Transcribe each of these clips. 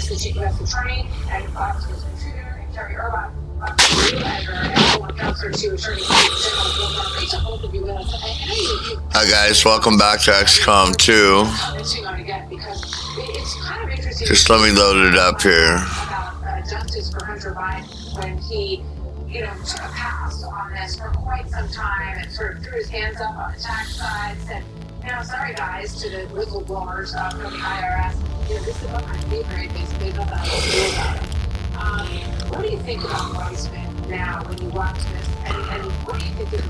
is the Chief U.S. Attorney and Fox News contributor, and Terry Irvine, legal editor, and former counselor to Attorney General. Great to both of you with us. Hi guys, welcome back to XCOM 2. Just let me load it up here. About justice for Hunter Biden when he, took a pass on this for quite some time and sort of threw his hands up on the tax side, said, sorry guys, to the whistleblowers from the IRS. This is what my favorite basically about it. What do you think about Weissman now when you watch this? And what do you think of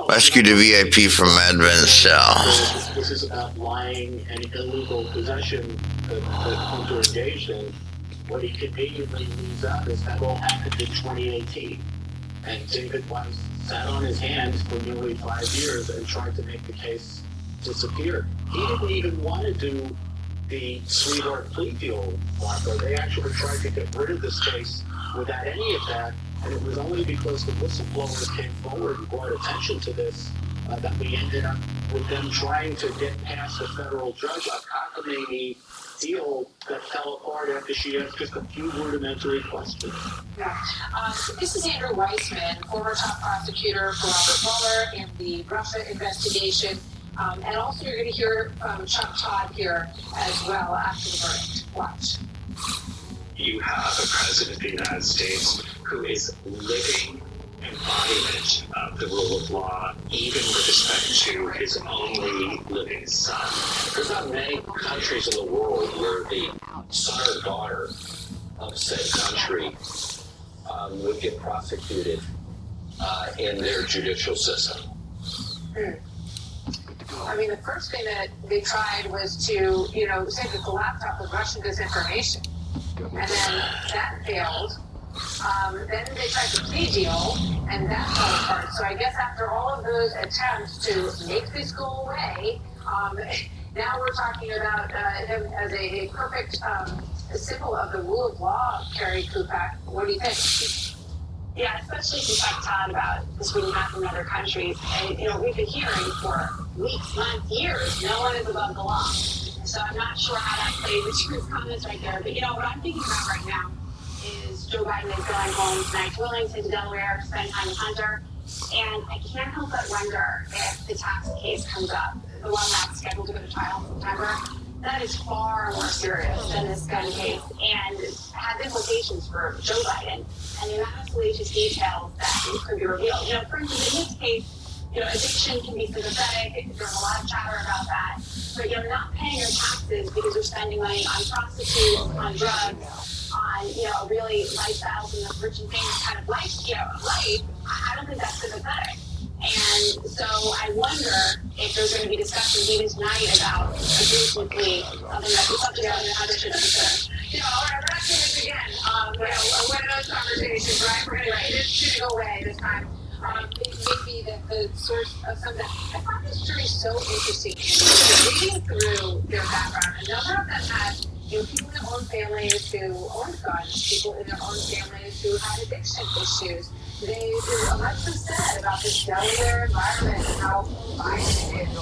Rescue the VIP from admin cell. This is about lying and illegal possession that Hunter engaged in. What he conveniently leaves out is that all happened in 2018. And David Weiss sat on his hands for nearly 5 years and tried to make the case disappear. He didn't even want to do the sweetheart plea deal, Marco. They actually tried to get rid of this case without any of that, and it was only because the whistleblowers came forward and brought attention to this that we ended up with them trying to get past a federal judge on cockamamie deal that fell apart after she asked just a few rudimentary questions. Yeah. This is Andrew Weissman, former top prosecutor for Robert Mueller in the Russia investigation. And also you're going to hear Chuck Todd here as well after the verdict. Watch. You have a president of the United States who is living embodiment of the rule of law, even with respect to his only living son. There's not many countries in the world where the son or daughter of said country would get prosecuted in their judicial system. I mean, the first thing that they tried was to, say that the laptop was Russian disinformation. And then that failed. Then they tried the plea deal, and that fell apart. So I guess after all of those attempts to make this go away, now we're talking about him as a perfect symbol of the rule of law, Carrie Kupak. What do you think? Yeah, especially if you talk, Todd, about this wouldn't happen in other countries. And, we've been hearing for weeks, months, years, no one is above the law. So I'm not sure how that plays into his comments right there. But, what I'm thinking about right now is Joe Biden is going home tonight to Wilmington, to Delaware, to spend time with Hunter. And I can't help but wonder if the tax case comes up, the one that's scheduled to go to trial in September. That is far more serious than this gun case and has implications for Joe Biden and the amount of salacious details that could be revealed. For instance, in this case, addiction can be sympathetic. There's a lot of chatter about that. But, not paying your taxes because you're spending money on prostitutes, on drugs, on, really lifestyles and the rich and famous kind of life, I don't think that's sympathetic. And so I wonder if there's going to be discussions even tonight about abuse and plea, something that the subject of the other should consider. We're not doing this again. One of those conversations, right? We're going to this go away this time. Maybe the source of some of that. I find this jury so interesting. Reading through their background, a number of them had people in their own families who owned guns, people in their own families who had addiction issues. There's a lot been said about this Delaware environment and how violent it is.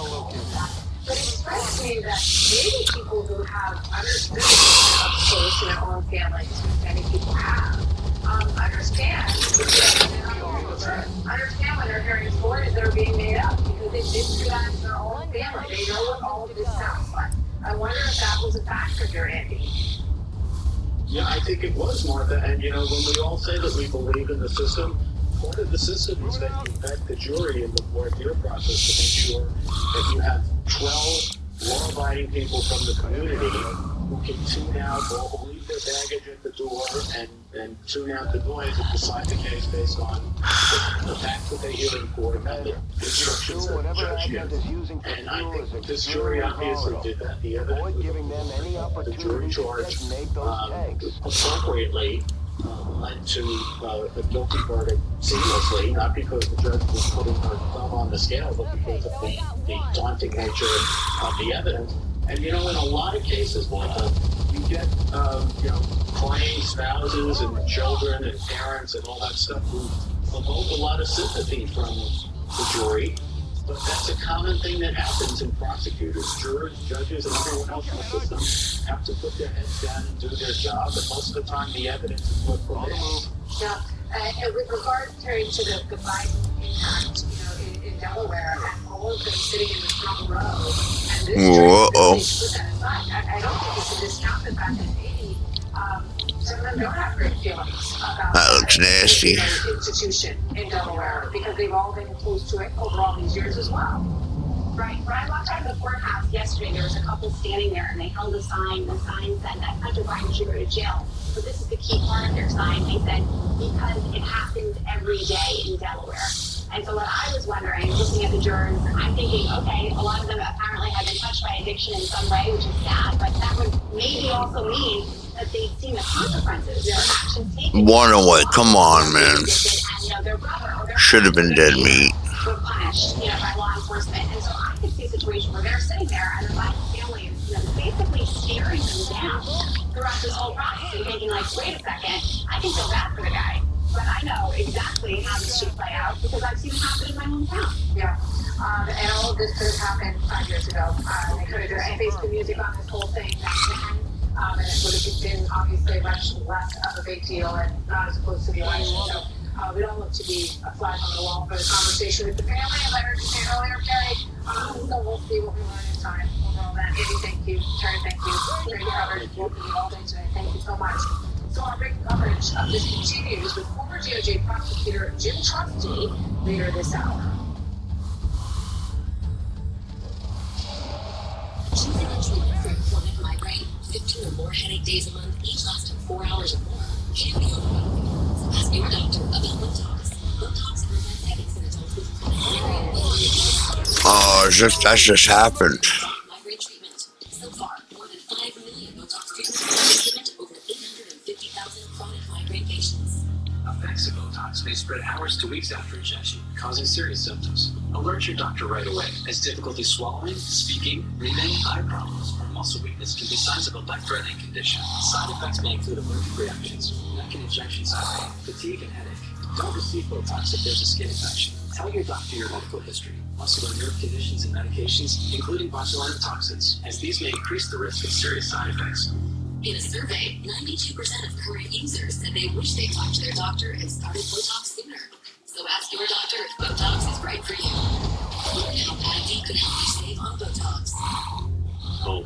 But it strikes me that maybe people who have understood up close in their own families, which many people have, understand when they're hearing stories that are being made up because they've been through that in their own family. They know what all of this sounds like. I wonder if that was a factor here, Andy. Yeah, I think it was, Martha. And, when we all say that we believe in the system, part of the system is that you vet the jury in the voir dire process to make sure that you have 12 law-abiding people from the community who can tune out or leave their baggage at the door and tune out the noise and decide the case based on the facts that they hear in court and the instructions that the judge gives. And I think this jury obviously did that. The evidence was the jury charge appropriately led to a guilty verdict seamlessly, not because the judge was putting her thumb on the scale, but because of the daunting nature of the evidence. And in a lot of cases, Martha, you get crying spouses and children and parents and all that stuff who evoke a lot of sympathy from the jury. But that's a common thing that happens in prosecutors. Jurors, judges, and everyone else in the system have to put their heads down and do their job, and most of the time the evidence is what prevails. Yeah. And with regard, Terry, to the Biden impact, in Delaware, and all of them sitting in the front row, and this jury, put that aside. I don't think it's a discount the fact that maybe some of them don't have great feelings about that looks nasty. the institution in Delaware, because they've all been close to it over all these years as well. Right. When I walked out of the courthouse yesterday, there was a couple standing there, and they held a sign. The sign said that Hunter Biden should go to jail. But this is the key part of their sign. They said, because it happens every day in Delaware. And so what I was wondering, looking at the jurors, I'm thinking, okay, a lot of them apparently have been touched by addiction in some way, which is sad, but that would maybe also mean that they've seen the consequences, their actions taken. One away, come on, man. And, their brother or their should have been dead meat. Were punished, by law enforcement. And so I could see a situation where they're sitting there and the Biden family is, basically staring them down throughout this whole process and thinking, like, wait a second, I can feel bad for the guy, but I know exactly how this should play out because I've seen it happen in my hometown. Yeah. And all of this could have happened 5 years ago. They could have just based the music on this whole thing back then. And it would have been obviously much less of a big deal and not as close to the election. So we don't look to be a flag on the wall for the conversation with the family. As I heard you say earlier, Carrie, so we'll see what we learn in time. Overall, that. Andy, thank you. Terry, thank you. Great coverage. Both of you all day today. Thank you so much. So our big coverage of this continues with former DOJ prosecutor Jim Trusty later this hour. Choosing a treatment for chronic migraine, 15 or more headache days a month, each lasting 4 hours or more, can be overwhelming. So ask your doctor about Botox. Botox prevents headaches in adults with chronic migraine. Oh, that just happened. Migraine treatment. So far, more than 5 million Botox treatments have been given to over 850,000 chronic migraine patients. Effects of Botox may spread hours to weeks after injection, causing serious symptoms. Alert your doctor right away, as difficulty swallowing, speaking, breathing, eye problems, or muscle weakness can be signs of a life-threatening condition. Side effects may include allergic reactions, neck and injection site pain, fatigue, and headache. Don't receive Botox if there's a skin infection. Tell your doctor your medical history, muscular nerve conditions, and medications, including botulinum toxins, as these may increase the risk of serious side effects. In a survey, 92% of current users said they wish they talked to their doctor and started Botox sooner. So ask your doctor if Botox is right for you. Learn how Patty could help you save on Botox. Home.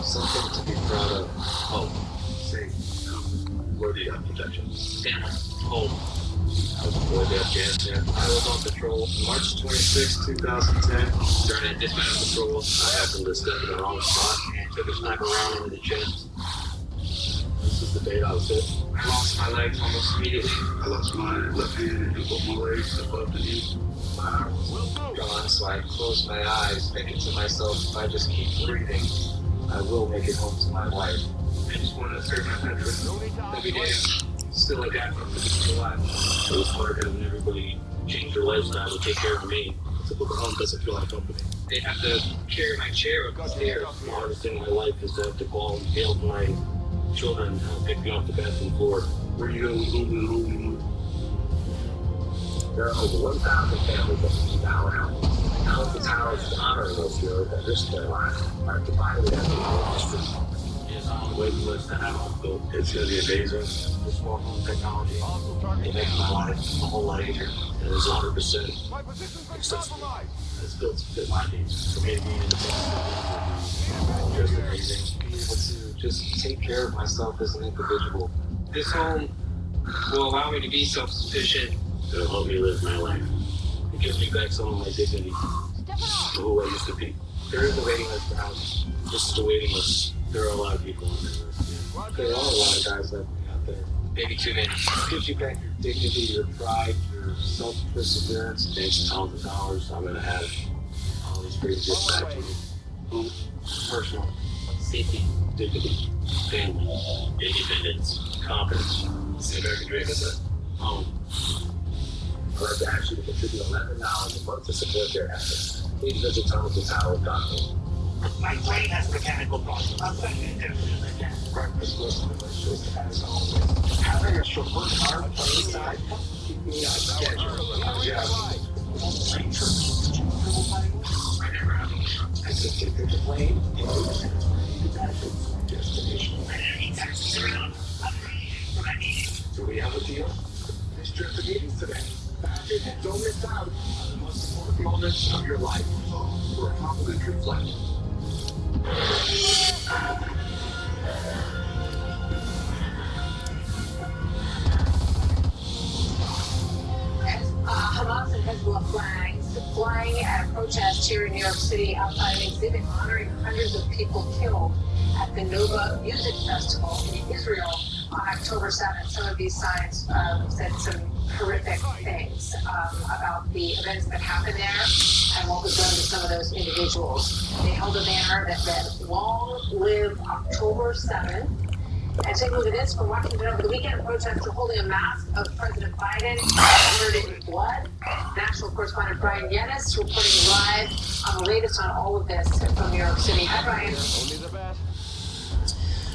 Something to be proud of. Home. Safe. Worthy of protection. Family. Home. I was deployed to Afghanistan. I was on patrol March 26, 2010. During a dismounted patrol, I happened to step in the wrong spot and took a sniper round into the chest. This is the date I was hit. I lost my legs almost immediately. I lost my left hand and both my legs above the knee. My arm was gone, so I closed my eyes, thinking to myself, if I just keep breathing, I will make it home to my wife. I just wanted to serve my country. Every day, still adapting to the life. It was hard having everybody change their lifestyle to take care of me. Typical home doesn't feel like company. They have to carry my chair up the stairs. The hardest thing in my life is to have to call and hail my children pick me off the bathroom floor. Where you going? There are over 1,000 families that need our help. Countless the towers honoring those heroes that risk their lives are divided as a whole history. It's on the waiting list to have home built. It's going to be amazing. The smart home technology, it makes my life a whole lot easier. And it's 100% accessible. It's built to fit my needs. For me to be independent, just amazing. Being able to just take care of myself as an individual. This home will allow me to be self-sufficient. It'll help me live my life. It gives me back some of my dignity, who I used to be. There is a waiting list for houses. This is the waiting list. There are a lot of people on there. There are a lot of guys like me out there. Maybe too many. It gives you back your dignity, your pride, your self-perseverance. Thanks to tons of dollars, I'm going to have all these great gifts back to you. Food, personal, safety, dignity, family, independence, confidence. See American dream is a home. I'd like to ask you to contribute $11 a month to support their efforts. Please visit ThomasTower.com. My brain has mechanical problems. I'm thinking breakfast was the delicious as always. Having a chauffeur car on the side keep me on schedule. Yeah. to ticket the plane and the benefits destination. Any taxis around? I'm ready for my meeting. Do we have a deal? This trip to meetings today. And don't miss out on the most important moments of your life for a complimentary flight. Hamas and Hezbollah flags flying at a protest here in New York City outside an exhibit honoring hundreds of people killed at the Nova Music Festival in Israel on October 7th. Some of these signs said some horrific things about the events that happened there and what was done to some of those individuals. They held a banner that said, "Long live October 7th." And take a look at this from Washington over the weekend. Protesters holding a mask of President Biden covered in blood. National correspondent Brian Yennis reporting live on the latest on all of this from New York City. Hi, Brian.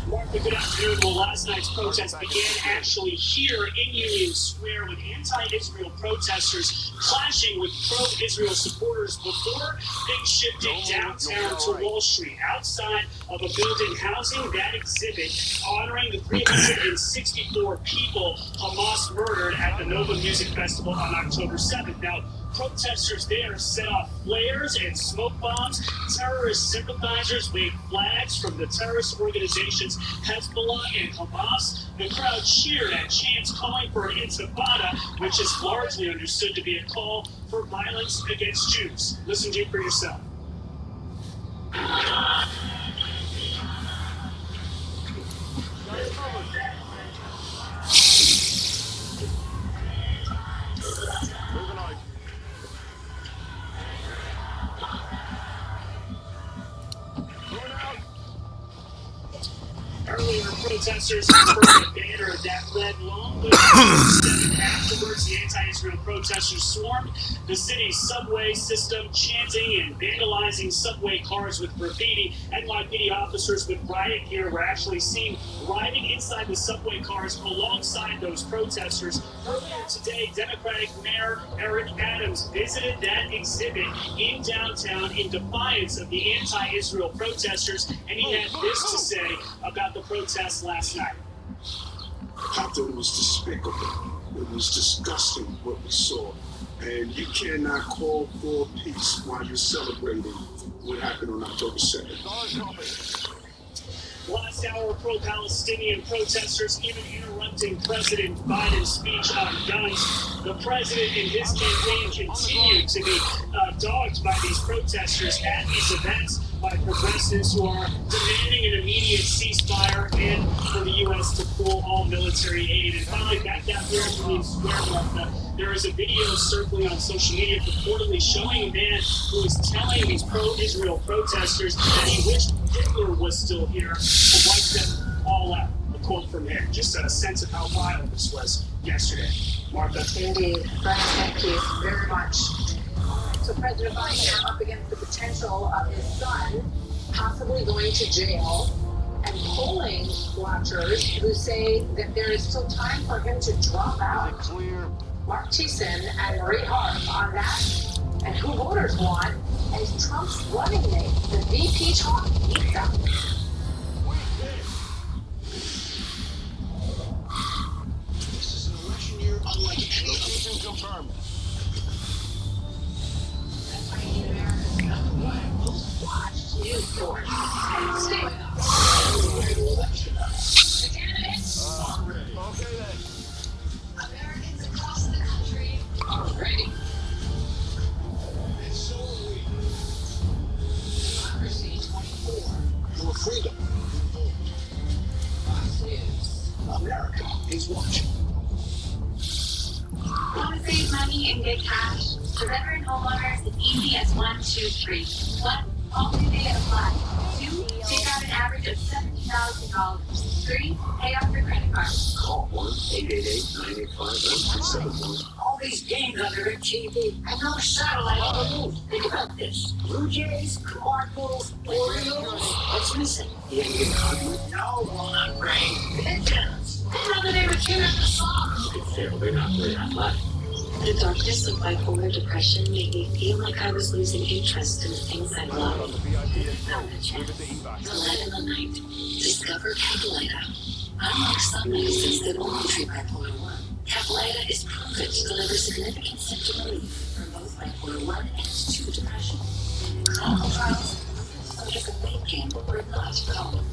Martha, good afternoon. Well, last night's protest began actually here in Union Square with anti-Israel protesters clashing with pro-Israel supporters before things shifted downtown to Wall Street, outside of a building housing that exhibit honoring the 364 people Hamas murdered at the Nova Music Festival on October 7th. Now, protesters there set off flares and smoke bombs. Terrorist sympathizers waved flags from the terrorist organizations Hezbollah and Hamas. The crowd cheered at chants calling for an intifada, which is largely understood to be a call for violence against Jews. Listen to it for yourself. Earlier, protesters burned a banner that led long way afterwards. The anti-Israel protesters swarmed the city's subway system, chanting and vandalizing subway cars with graffiti. NYPD officers with riot gear were actually seen riding inside the subway cars alongside those protesters. Earlier today, Democratic Mayor Eric Adams visited that exhibit in downtown in defiance of the anti-Israel protesters, and he had this to say about the protests last night. I thought it was despicable. It was disgusting what we saw. And you cannot call for peace while you're celebrating what happened on October 2nd. Last hour, pro-Palestinian protesters even interrupting President Biden's speech on guns. The president and his campaign continue to be dogged by these protesters at these events, by progressives who are demanding an immediate ceasefire and for the U.S. to pull all military aid. And finally, back down here in Union Square, Martha, there is a video circling on social media purportedly showing a man who is telling these pro-Israel protesters that he wished Hitler was still here to wipe them all out. A quote from him, just a sense of how wild this was yesterday. Martha. Indeed. Brian, thank you very much. So President Biden now up against the potential of his son possibly going to jail, and polling watchers who say that there is still time for him to drop out. Mark Thiessen and Marie Harp on that, and who voters want as Trump's running mate. The VP talk heats up. This is an election year unlike any other. Confirmed. News source. Stay with us. The candidates are ready. Okay then. Americans across the country are ready. And so are we. Democracy 24. For freedom. Fox News. America is watching. Want to save money and get cash? For veteran homeowners, it's easy as 1, 2, 3. 1. All new day apply. 2. Take out an average of $70,000. 3. Pay off your credit card. Call 1-888-985-1371. All these games on your TV and no satellite on the move. Think about this. Blue Jays, Cardinals, Orioles. What's missing? The Indian Conduit? No, not Ray. Pigeons. Another name of team after Sox. They fail. They're not very athletic. The darkness of bipolar depression made me feel like I was losing interest in the things I loved. I found a chance to light in the night. Discover Capuleta. Unlike some medicines that only treat bipolar 1, Capuleta is proven to deliver significant symptom relief from both bipolar 1 and 2 depression. Clinical trials, subject of weight gain were not common.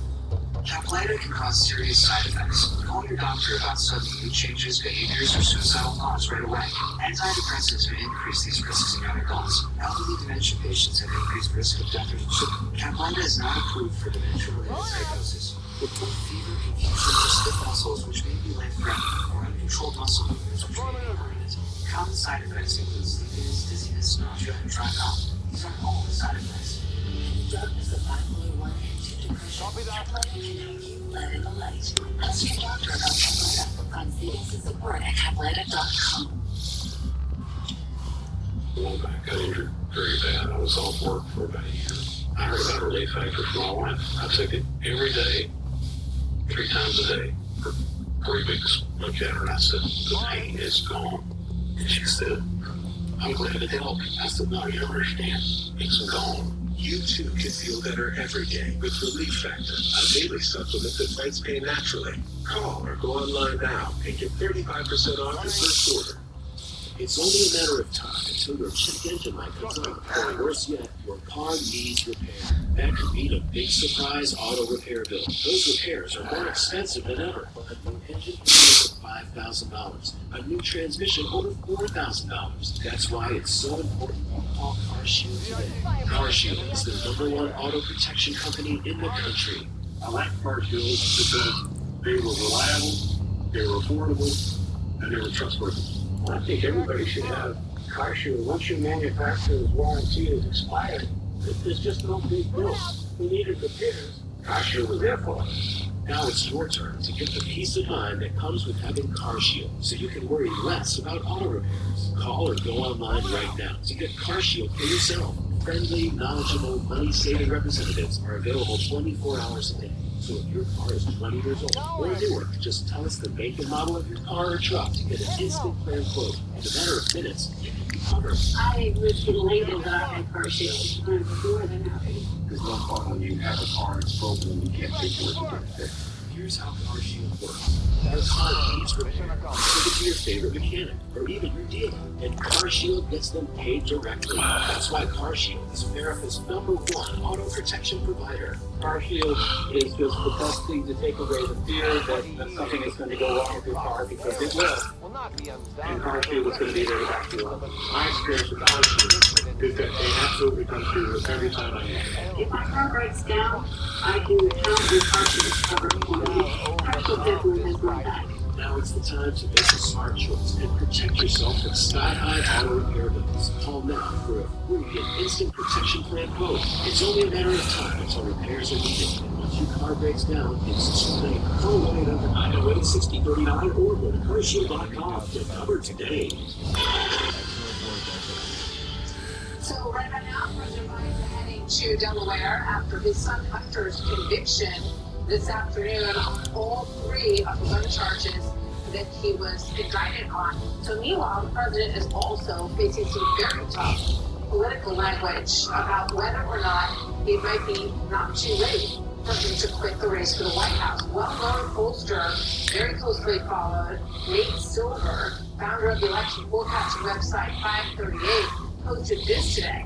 Capuleta can cause serious side effects. Call your doctor about sudden mood changes, behaviors, or suicidal thoughts right away. Antidepressants may increase these risks in young adults. Elderly dementia patients have increased risk of death or stroke. Capuleta is not approved for dementia-related psychosis. Report fever, confusion, or stiff muscles, which may be life-threatening, or uncontrolled muscle movements, which may be permanent. Common side effects include sleepiness, dizziness, nausea, and dry mouth. These are all the side effects. Darkness of bipolar 1 and 2 depression. Capuleta can help you live in the light. Ask your doctor about Capuleta. Find savings and support at capuleta.com. A while back, got injured very bad. I was off work for about a year. I heard about a relief factor from my wife. I took it every day, 3 times a day, for 3 weeks. Looked at her and I said, the pain is gone. And she said, I'm glad it helped. I said, no, you don't understand. It's gone. You too can feel better every day with Relief Factor, a daily supplement that fights pain naturally. Call or go online now and get 35% off your first order. It's only a matter of time until your check engine light comes on, or worse yet, your car needs repair. That could mean a big surprise auto repair bill. Those repairs are more expensive than ever. A new engine can be over $5,000. A new transmission over $4,000. That's why it's so important to call CarShield today. CarShield is the #1 auto protection company in the country. I like CarShield because they were reliable, they were affordable, and they were trustworthy. I think everybody should have CarShield. Once your manufacturer's warranty is expired, it's just no big deal. We needed repairs. CarShield was there for us. Now it's your turn to get the peace of mind that comes with having CarShield, so you can worry less about auto repairs. Call or go online right now to get CarShield for yourself. Friendly, knowledgeable, money-saving representatives are available 24 hours a day. So if your car is 20 years old or newer, just tell us the make and model of your car or truck to get an instant plan quote. In a matter of minutes, you can be covered. I was elated that I had CarShield. I'm more than happy. There's no fun when you have a car that's broken and you can't pay for it to get it fixed. Here's how CarShield works. Your car needs repair. Take it to your favorite mechanic or even your dealer, and CarShield gets them paid directly. That's why CarShield is America's #1 auto protection provider. CarShield is just the best thing to take away the fear that something is going to go wrong with your car, because it will. And CarShield is going to be there to back you up. My experience with CarShield is that they absolutely come through every time I need it. If my car breaks down, I can count on CarShield to cover for me. CarShield definitely has my back. Now it's the time to make a smart choice and protect yourself from sky-high auto repair bills. Call now for a free and instant protection plan quote. It's only a matter of time until repairs are needed. And once your car breaks down, it's too late. Call 1-800-908-6039 or go to CarShield.com. Get covered today. So right about now, President Biden is heading to Delaware after his son Hunter's conviction this afternoon on all 3 of the gun charges that he was indicted on. So meanwhile, the president is also facing some very tough political language about whether or not it might be not too late for him to quit the race for the White House. Well-known pollster, very closely followed, Nate Silver, founder of the election forecasting website 538, posted this today.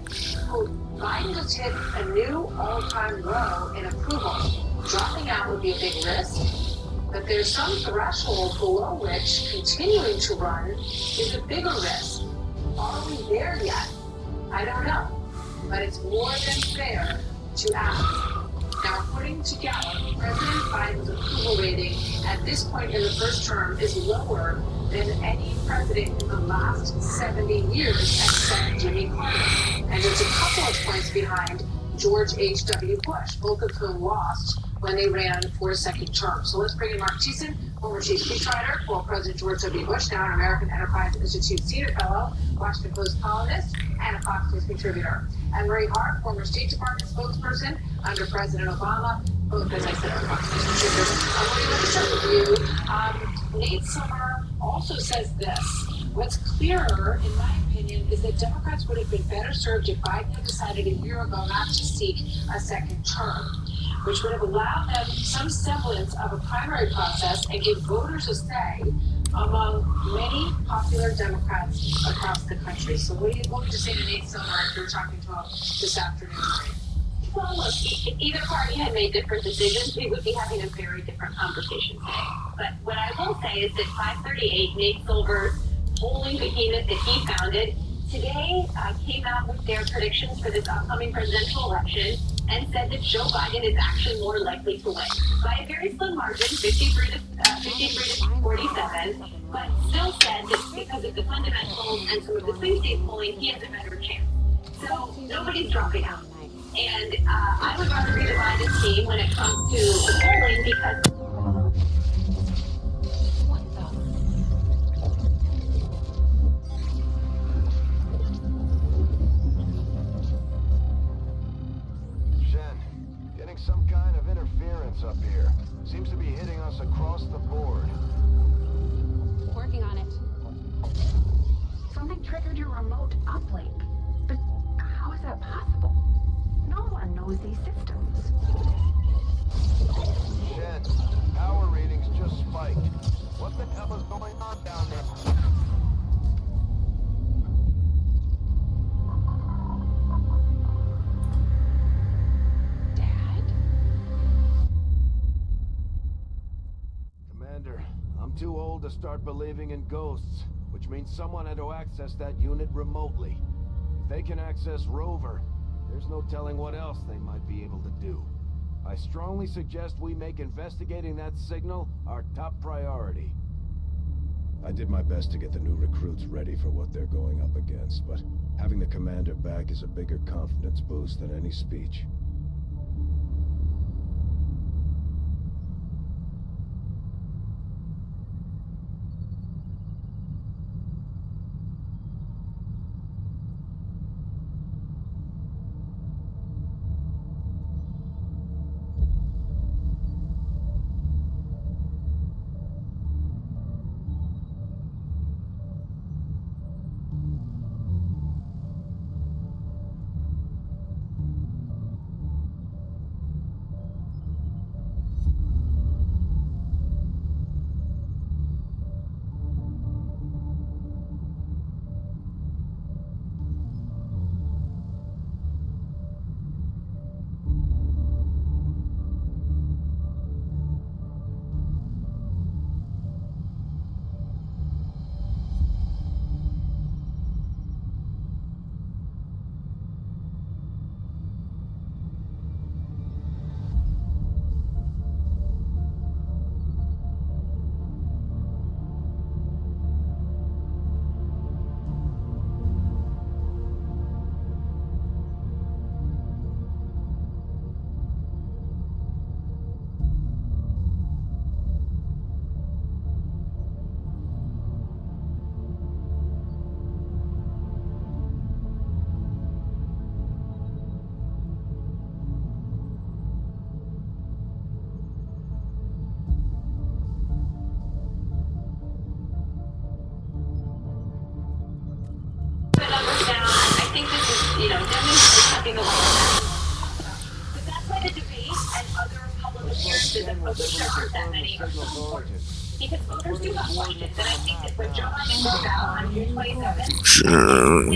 Quote, Biden just hit a new all-time low in approval. Dropping out would be a big risk, but there's some threshold below which continuing to run is a bigger risk. Are we there yet? I don't know, but it's more than fair to ask. Now, according to Gallup, President Biden's approval rating at this point in the first term is lower than any president in the last 70 years except Jimmy Carter. And it's a couple of points behind George H.W. Bush, both of whom lost when they ran for a second term. So let's bring in Mark Thiessen, former chief speechwriter for President George W. Bush, now an American Enterprise Institute senior fellow, Washington Post columnist, and a Fox News contributor. And Marie Hart, former State Department spokesperson under President Obama, both, as I said, are Fox News contributors. I want to start with you. Nate Silver also says this. What's clearer, in my opinion, is that Democrats would have been better served if Biden had decided a year ago not to seek a second term, which would have allowed them some semblance of a primary process and give voters a say among many popular Democrats across the country. So what would you say to Nate Silver if you were talking to him this afternoon? Well, look, if either party had made different decisions, we would be having a very different conversation today. But what I will say is that 538, Nate Silver's polling behemoth that he founded, today came out with their predictions for this upcoming presidential election and said that Joe Biden is actually more likely to win by a very slim margin, 53 to 47, but still said that because of the fundamentals and some of the swing state polling, he has a better chance. So nobody's dropping out. And I would rather be the Biden team when it comes to the polling because... Some kind of interference up here. Seems to be hitting us across the board. Working on it. Something triggered your remote uplink. But how is that possible? No one knows these systems. Shit. Power readings just spiked. What the hell is going on down there? I'm too old to start believing in ghosts, which means someone had to access that unit remotely. If they can access Rover, there's no telling what else they might be able to do. I strongly suggest we make investigating that signal our top priority. I did my best to get the new recruits ready for what they're going up against, but having the commander back is a bigger confidence boost than any speech.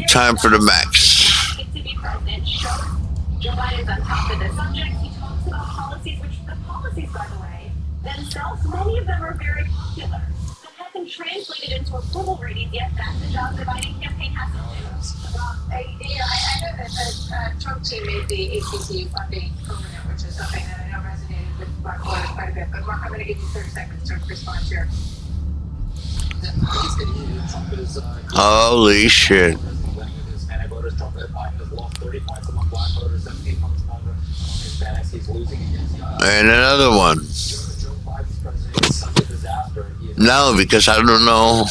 Time for the max. To be president shows Joe Biden's on top of the subject. He talks about policies, which the policies, by the way, themselves, many of them are very popular. But hasn't translated into approval ratings yet. That's the job the Biden campaign has to do. Well, I know that the Trump team made the ACC funding permanent, which is something that I know resonated with Black voters quite a bit. But Mark, I'm going to give you 30 seconds to respond here. Holy shit. And another one. No, because I don't know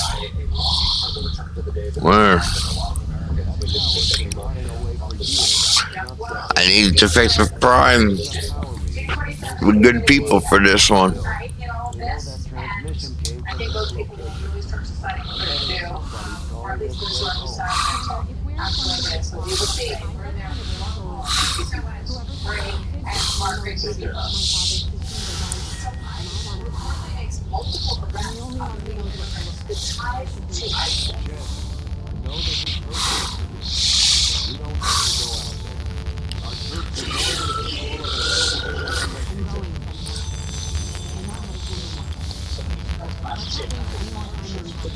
where. I need to fix the crime with good people for this one. I think those people will really start deciding what they're going to do. Absolutely. So we will see. We're there. Thank you so much, Ray and Mark. Great to see you. So I reportedly makes multiple arrests of legal immigrants with ties to ISIS. I know this is personal. We don't have to go out there. Our troops are going to control of the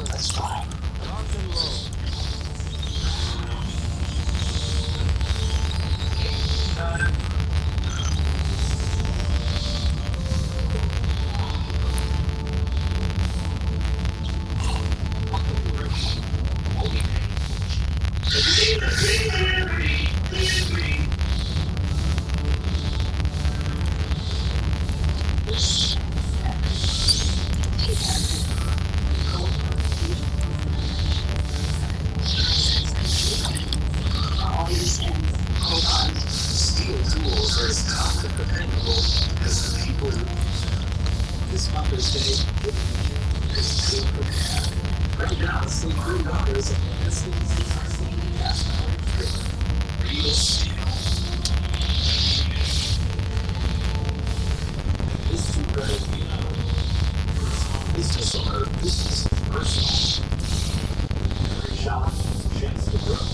That's fine. Lock and load. Steel tools are as tough and dependable as the people who this Mother's Day is too prepared. Right now, the Sleep Crew Daughters of the SDCs are singing fast real steel. This too bright, you know. This disorder, this is personal. Every challenge is a chance to grow.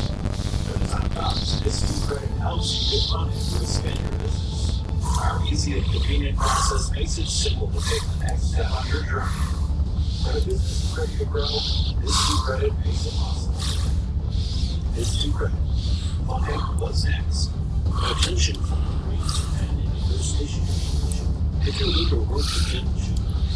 But as I promised, this new credit helps you get money to expand your business. Our easy and convenient process makes it simple to take the next step on your journey. When a business is ready to grow, this new credit makes it possible. This new credit. Okay, what's next? Attention for and negotiation. If your legal work again,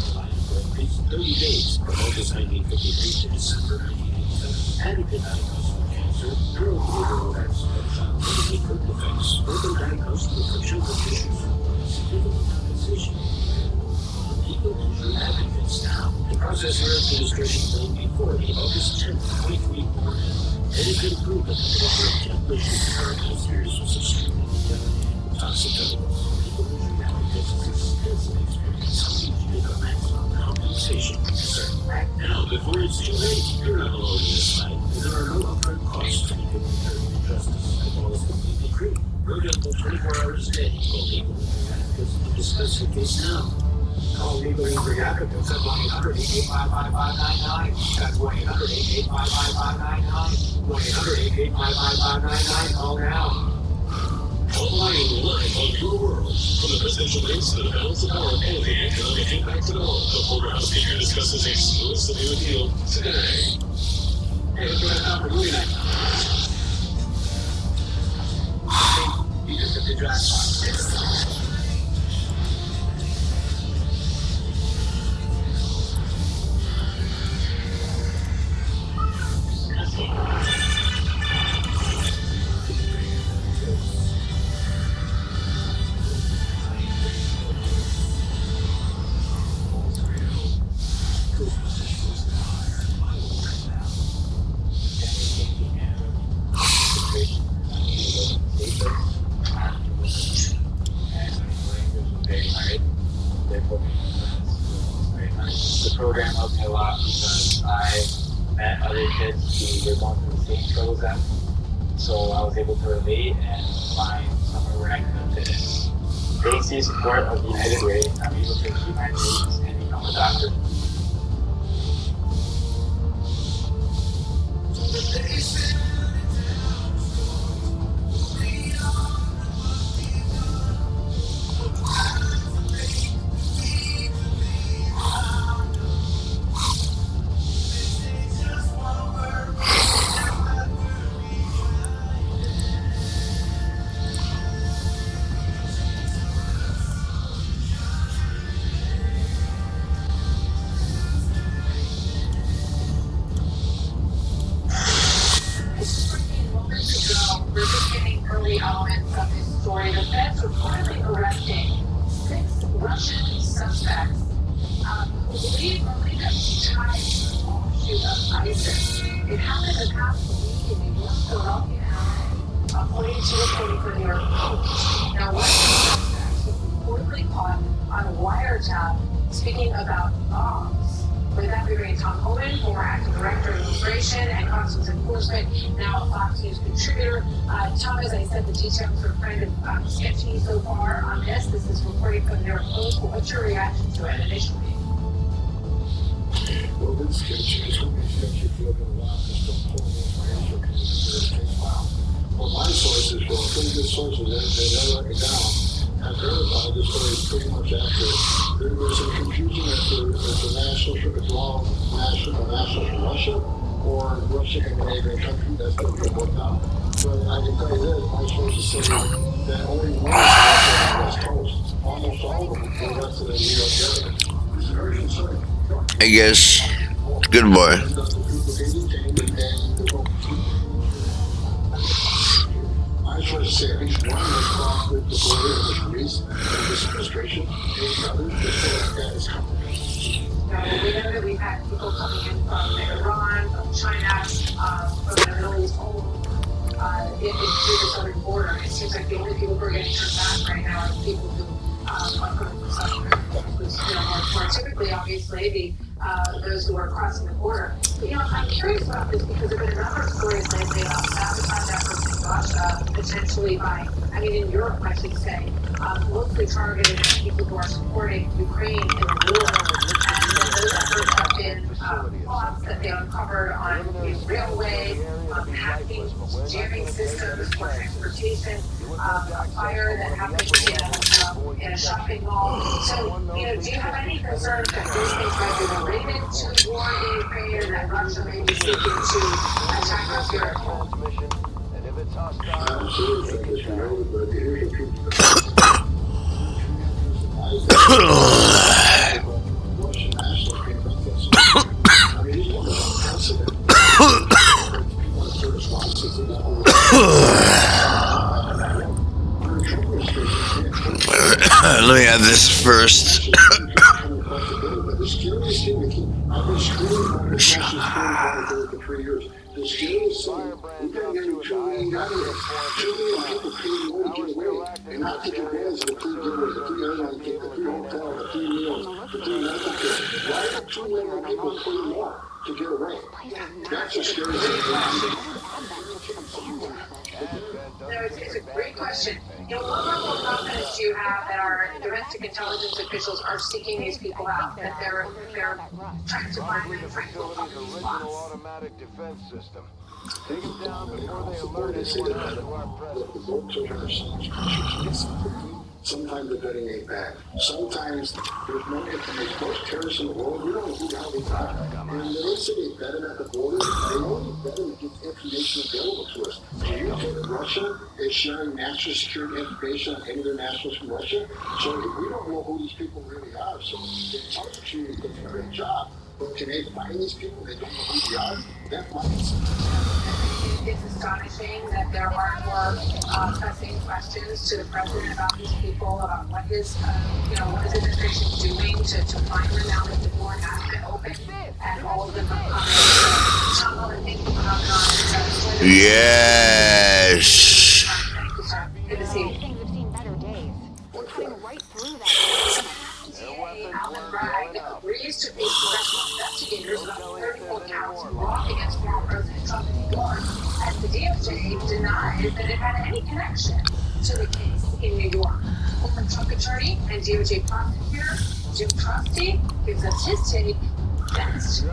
for at least 30 days from August 1953 to December 1987, and if you're diagnosed with cancer, neurological medicine, birth defects, further diagnosed with children's issues, significant compensation, legal tissue advocates now. The process your administration will before the August 10th, 2024, and it could prove that the measure of demolition current years was extremely toxic chemicals. Legal tissue advocates have extensive experience helping you get the maximum compensation concern. Act now before it's too late. You're not alone in this fight. There are no upfront costs to make it with justice, as well as completely free. Available 24 hours a day. Call legal advocates to discuss your case now. Call legal advocates at 1-800-885-5599. That's 1-800-885-5599. 1-800-885-5599. Call now. Online live on your world. From the presidential race to the balance of power and the economic impact of it all, the Porterhouse speaker discusses a smooth new deal today. Hey, what's going on for movie night? You just have to drive. The program helped me a lot because I met other kids who were going through the same struggles as me. So I was able to relate and find somewhere where I could fit in. Thanks to the support of United Way, I'm able to achieve my dreams and become a doctor. We're just getting early elements of this story. The feds reportedly arresting 6 Russian suspects who believe to be tied to the offshoot of ISIS. It happened the past week in New York, Philadelphia, and LA, according to reporting from New York Post. Now, one of the suspects was reportedly caught on a wiretap speaking about bombs. With that, we bring in Tom Owen, former acting director of immigration and customs enforcement, now a Fox News contributor. Tom, as I said, the details are kind of sketchy so far on this. This is reporting from their post. What's your reaction to it initially? Well, this sketchy is going to be sketchy if you're going to allow this to pull in financial community case file. Well, my sources, well, pretty good sources, they never write it down. Have verified this story is pretty much accurate. There was some confusion as to the nationals, if it's all nationals from Russia or Russia and a neighboring country. That's going to be worked out. But I can tell you this, my sources say that only one is on the West Coast. Almost all of them for the rest of the New York area. This is very concerning. I guess. Good boy. I try to say at least one was crossed with the border of the police and this administration. The others just feel like that is coming. We know that we've had people coming in from Iran, from China, from the Middle East, through the southern border. It seems like the only people who are getting turned back right now are the people who are coming from southern more typically, obviously, those who are crossing the border. But, I'm curious about this because there have been a number of stories lately about sabotage efforts in Russia, potentially in Europe, I should say, mostly targeted at people who are supporting Ukraine in the war. And those efforts have been plots that they uncovered on the railway, hacking, jamming systems for transportation, a fire that happened in a shopping mall. So, do you have any concerns that these things might be related to the war in Ukraine and that Russia may be seeking to attack us here at home? I absolutely think it's related, but here's the truth. Russian nationals came back and said, I mean, these numbers are unprecedented. People have sort of responses to that. Let me have this first. The scariest thing to keep, I've been screaming about this national security for 3 years. The scariest thing, we got nearly 2 million out of this. 2 million people paid more to get away and not take advantage of the free giveaways, the free airline ticket, the free hotel, the free meals, the free medical care. Why are 2 million people paying more to get away? That's the scariest thing. It's a great question. What level of confidence do you have that our domestic intelligence officials are seeking these people out, that they're trying to find them, trying to look up these spots? Automatic defense system. Take them down before they alert anyone else to our presence. The boat children are so much pressure. Sometimes the betting ain't bad. Sometimes there's no information. Most terrorists in the world, we don't know who the hell they are. And when they say they bet them at the border, they only bet them to get information available to us. Do you think Russia is sharing national security information on any of their nationals from Russia? So we don't know who these people really are. So the intelligence community does a great job. But can they find these people? They don't know who they are. That might be. It's astonishing that there aren't more pressing questions to the president about these people, about what his administration doing to find them now that the door has been opened and all of them are coming. Thank you for coming on. Yes. Thank you, sir. Good to see you. Things have seen better days. We're cutting right through that. Alvin Bragg agrees to face congressional investigators about 34 counts brought against former President Trump in New York, as the DOJ denies that it had any connection to the case in New York. Former Trump attorney and DOJ prosecutor Jim Trusty gives us his take next.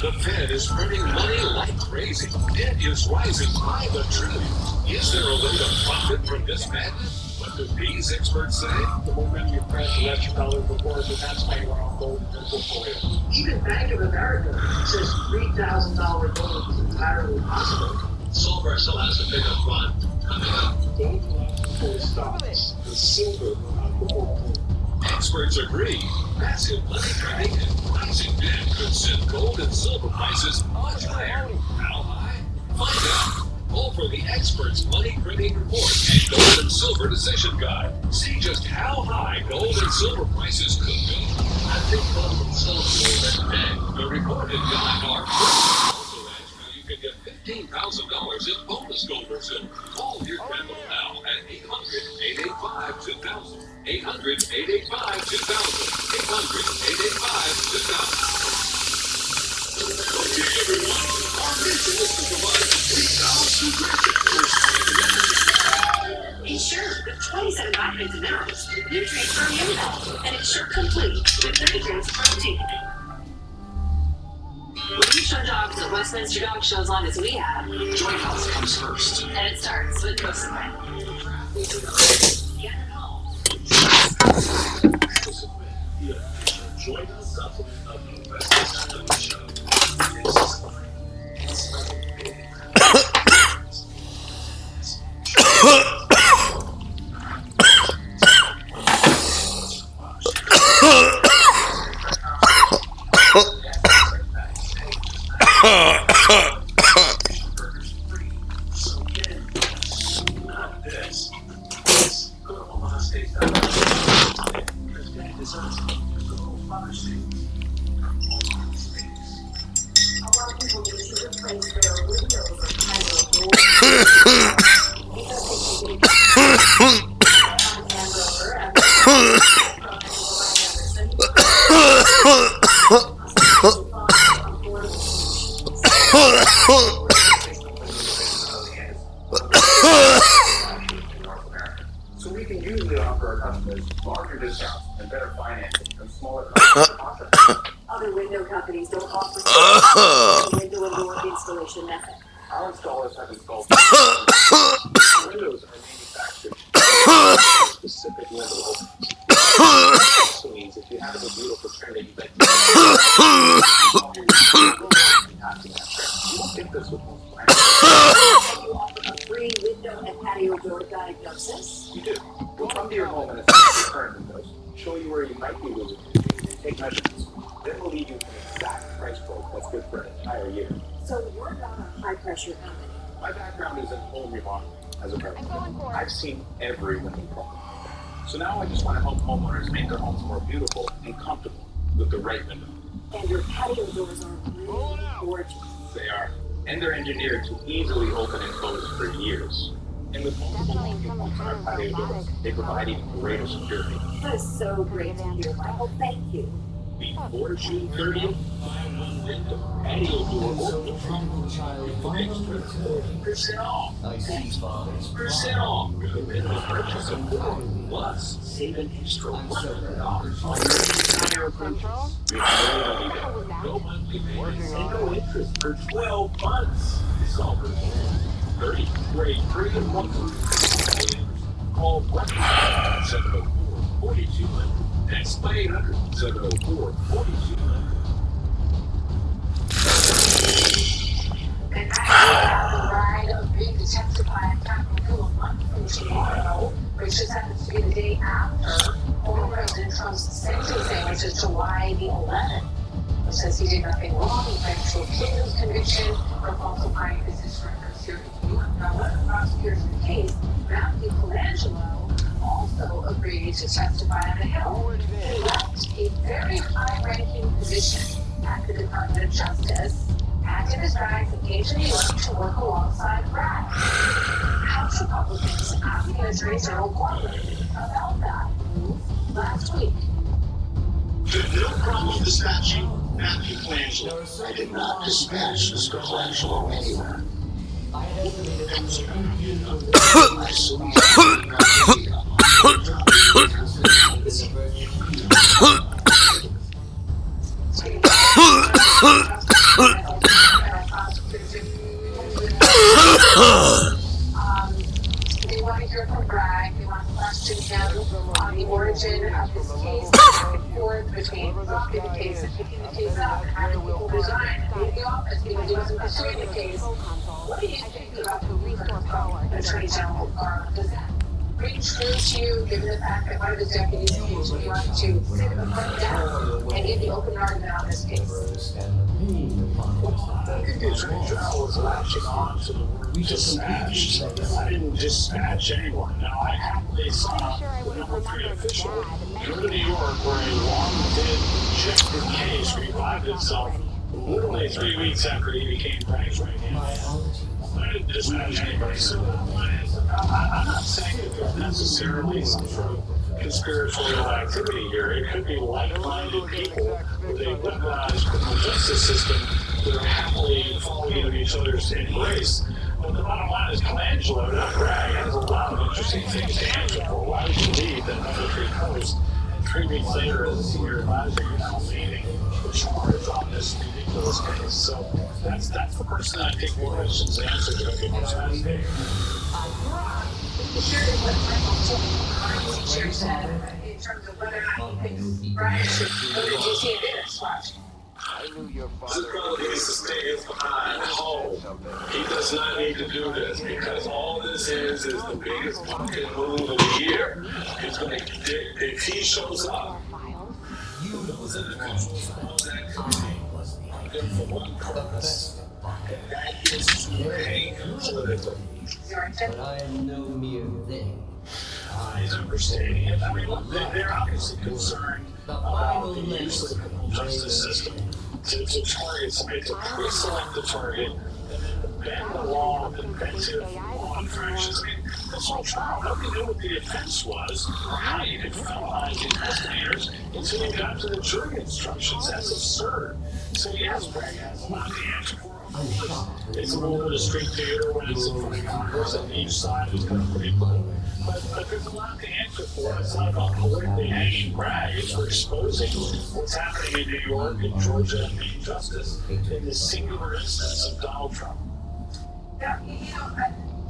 The Fed is printing money like crazy. Debt is rising by the trillion. Is there a way to profit from this madness? What do these experts say? The more money you print, the less your dollar rewards, and that's why you're on gold and portfolio. Even Bank of America says $3,000 gold is entirely possible. Silver still has a bigger fund coming up. Gold full stocks. The silver portfolio. Experts agree. Massive money printing and rising debt could send gold and silver prices much higher. How high? Find out. All for the experts' money printing report and gold and silver decision guide. See just how high gold and silver prices could go. I think gold and silver will recommend. The reported guide are also adds how you can get $15,000 in bonus gold or silver. Call your capital now at 800-885-2000. 800-885-2000. 800-885-2000. Okay, everyone. Our mission is to provide 3,000 Ensure with 27 vitamins and minerals, nutrients for immune health, and ensure complete with 30 grams of protein. When you show dogs at Westminster Dog Show as long as we have, Joy Health comes first. and it starts with Cosapine. Get it all. Join the supplement of the Westminster Dog Show. So we can usually offer our customers larger discounts and better financing than smaller companies. Other window companies don't offer window and door installation method. Our installers have installed windows are manufactured specific window openings. This means if you have a beautiful Trinity that you won't get this with most brands. You offer a free window and patio door diagnosis. We do. We'll come to your home and assess your current windows, show you where you might be losing, take measurements. Then we'll leave you with an exact price quote that's good for an entire year. So you're not a high-pressure company. My background is in home remodeling as a carpenter. I've seen every window problem. So now I just want to help homeowners make their homes more beautiful and comfortable with the right window. And your patio doors are really gorgeous. They are. And they're engineered to easily open and close for years. And with multiple locking points on our patio doors, they provide even greater security. That is so great to hear, Michael. Thank you. Before June 30th, buy one window, patio door, or extra 40% off. 40% off with the minimum purchase of 4, plus save an extra $100 on your entire purchase. No monthly payments and no interest for 12 months. It's all for 30, grade 3 and 1. Call 1-704-4200. That's 800-704-4200. And after the bride agreed to testify at Capitol Hill a month from tomorrow, which just happens to be the day after former President Trump's sentencing, which is July the 11th, which says he did nothing wrong. He planned to appeal his conviction for falsifying business records here in New York. Now, one of the prosecutors in the case, Matthew Colangelo, also agreed to testify on the Hill. He left a very high-ranking position at the Department of Justice, activist guys engaged in New York to work alongside Brad. House Republicans asking Attorney General Gorman about that move last week. No problem dispatching Matthew Colangelo. I did not dispatch Mr. Colangelo anywhere. I assume They want to hear from Bragg. They want to question him on the origin of this case, back and forth between dropping the case and picking the case up and having people resign and leave the office because he wasn't pursuing the case. What do you think about the restore power Attorney General Garland? Does that ring true to you, given the fact that one of his deputies usually wanted to sit him front down and give the open argument on this case? I think the Attorney General was latching on to the word dispatched. I didn't dispatch anyone. Now, I happily saw the number 3 official go to New York where a long-dead rejected case revived itself literally 3 weeks after he became Bragg's right hand. I didn't dispatch anybody, so I'm not saying that there's necessarily some sort of conspiratorial activity here. It could be like-minded people with a weaponized criminal justice system that are happily falling into each other's embrace. But the bottom line is Colangelo, not Bragg, has a lot of interesting things to answer for. Why would you leave that number 3 post? And 3 weeks later, as a senior advisor, you're now leading the charge on this ridiculous case. So that's the person I think more questions and answers are going to be most fascinating. Chair said in terms of whether or not he thinks Brian should go to DC and do this. Watch. This probably needs to stay behind home. He does not need to do this because all this is the biggest fucking move of the year. He's going to, if he shows up, those individuals on that committee are good for one purpose, and that is to pay politically. But I am no mere thing. He's overstating it. I mean, look, they're obviously concerned about the use of the criminal justice system to target somebody, to pre-select the target, and then bend the law with inventive law infractions. I mean, this whole trial, nobody knew what the offense was or how you could felonize the investigators until you got to the jury instructions. That's absurd. So yes, Bragg has a lot to answer for. It's a little bit of street theater when it's in front of Congress and each side is kind of pretty cool. But there's a lot to answer for. It's not about politically hanging Bragg. It's for exposing what's happening in New York and Georgia and being justice in this singular instance of Donald Trump. Now,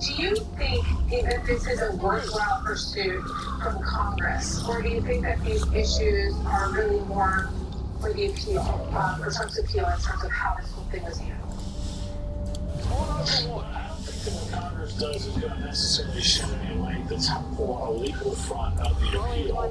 do you think that this is a worthwhile pursuit from Congress, or do you think that these issues are really more for the appeal, for Trump's appeal in terms of how this whole thing was handled? I don't think that what Congress does is going to necessarily shed any light that's helpful on a legal front of the appeal. I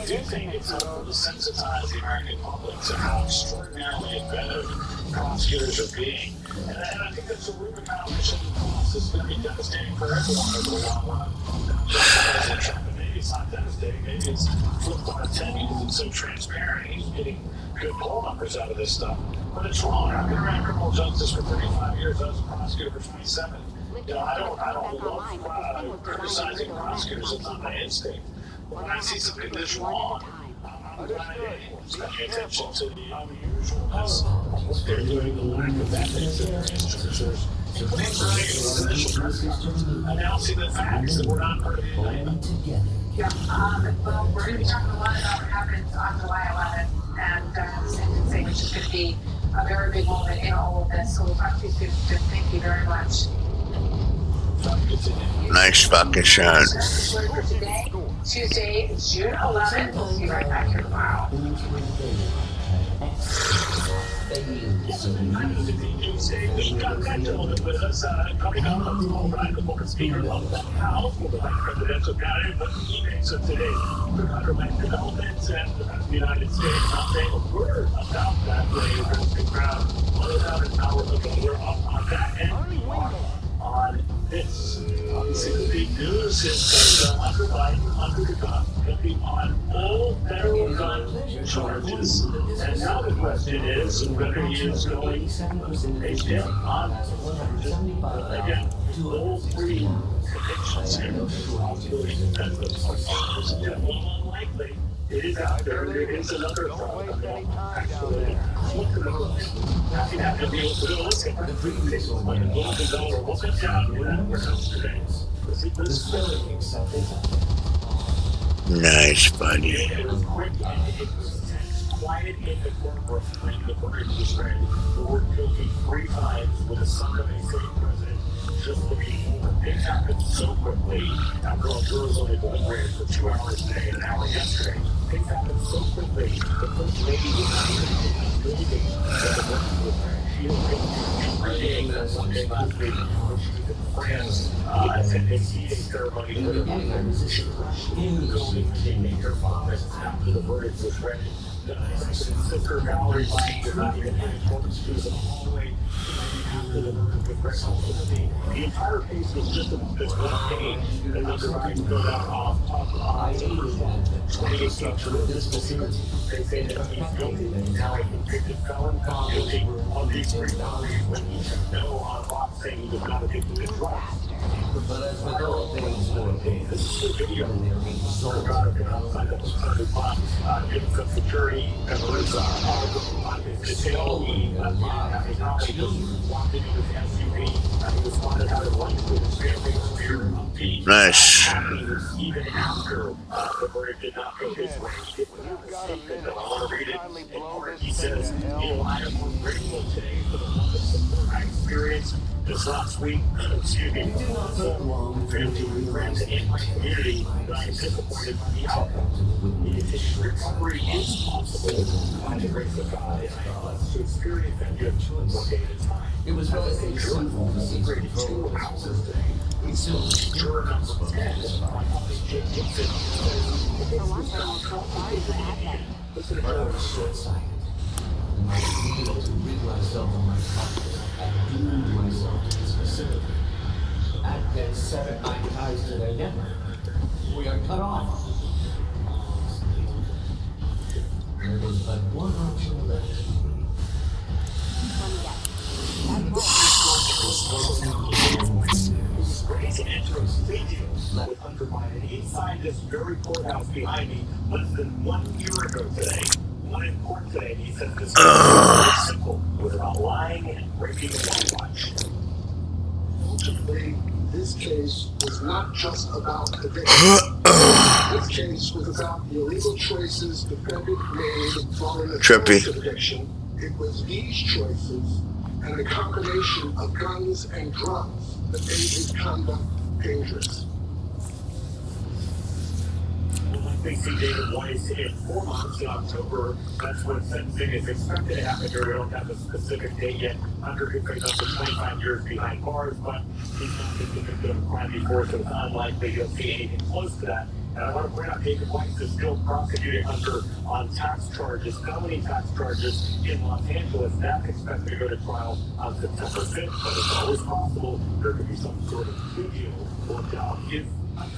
do think it's helpful to sensitize the American public to how extraordinarily inventive prosecutors are being. And I think that's a Rubicon mission cross. It's going to be devastating for everyone over the long run. Not just for President Trump, but maybe it's not devastating. Maybe it's flipped on its head because it's so transparent. He's getting good poll numbers out of this stuff. But it's wrong. I've been around criminal justice for 35 years. I was a prosecutor for 27. I don't love criticizing prosecutors. It's not my instinct. But when I see something that's wrong, I'm glad anyone's paying attention to the unusualness of what they're doing, the lack of ethics in their institutions, including running an initial press conference announcing the facts that we're not part of the indictment. Yeah, well, we're going to be talking a lot about what happened on July 11th and the sentencing, which is going to be a very big moment in all of this. So we'll talk to you soon. Thank you very much. Nice fucking shot. That's the for today, Tuesday, June 11th. We'll see you right back here tomorrow. We've got that gentleman with us coming up on the call, Brian, the former Speaker of the House, will be presidential candidate, but so today, we're underway developments and the United States not saying a word about that way around the crowd. 1,000 hours ago, we're up on that, and we are on this. Obviously, the big news is that under Biden, under the gun, looking on all federal gun charges. And now the question is whether he is going to pay down on again, all 3 convictions here. Unlikely. It is out there. There is another fraud. Actually, look at those. You have to be able to look at the previous one. We'll get down to that warehouse today. Nice, buddy. It was quick. It was quiet in the courtroom when the verdict was read. The word guilty 3 times with a son of a sitting president just looking over. Things happened so quickly. After all, jurors only deliberated for 2 hours today and an hour yesterday. Things happened so quickly. The first lady was not even believing that the verdict was read. She was reading that one day last week when she was in France attending the eating ceremony for the mother. She rushed in the building to meet her father after the verdict was read. Sister Valerie Biden did not even have a court. She was in the hallway after the verdict was read. The entire piece was just this one page, and the verdict go down off 28 structure of this decision. They say that he's guilty, now a convicted felon, guilty on these 3 felonies, when he should know on a lot saying he was not a convicted drug. But as with all things more This is the video of the outside of the box, getting some security, and there was on his detail. He walked into his SUV, and he was spotted out of London with his family fear of being Nice. even after the verdict did not go his way. It was not a secret, though. I want to read it. In part, he says, I am grateful today for the love and support I experienced this last week. Excuse me. Family, friends, and my community, that I am disappointed by the outcome. He continues, recovery is possible. By the grace of God, and I am blessed to experience that gift one day at a time. It was relatively simple to see Celebrated 2 hours today. We still juror number 10. My colleague Jake Gibson says, For one thing, I'm so sorry for that. listen to but I Joe. was short-sighted. And I needed to rid myself of my pocket and doom myself to this facility. I've been severed my ties to their network. We are cut off. There was but one option left. Let me guess. With undermined inside this very courthouse behind me less than 1 year ago today. One in court today, he said this was simple. It was about lying and breaking the watch. Ultimately, this case was not just about addiction. This case was about the illegal choices defendant made following the Trippy. charge of addiction. It was these choices and the combination of guns and drugs that made his conduct dangerous. We see David Weiss in 4 months in October. That's when sentencing is expected to happen here. We don't have a specific date yet. Under his up to 25 years behind bars, but he's not been convicted of a crime before, so it's unlikely you'll see anything close to that. And I want to point out David Weiss is still prosecuted on tax charges, felony tax charges in Los Angeles. That's expected to go to trial on September 5th, but it's always possible there could be some sort of plea deal worked out if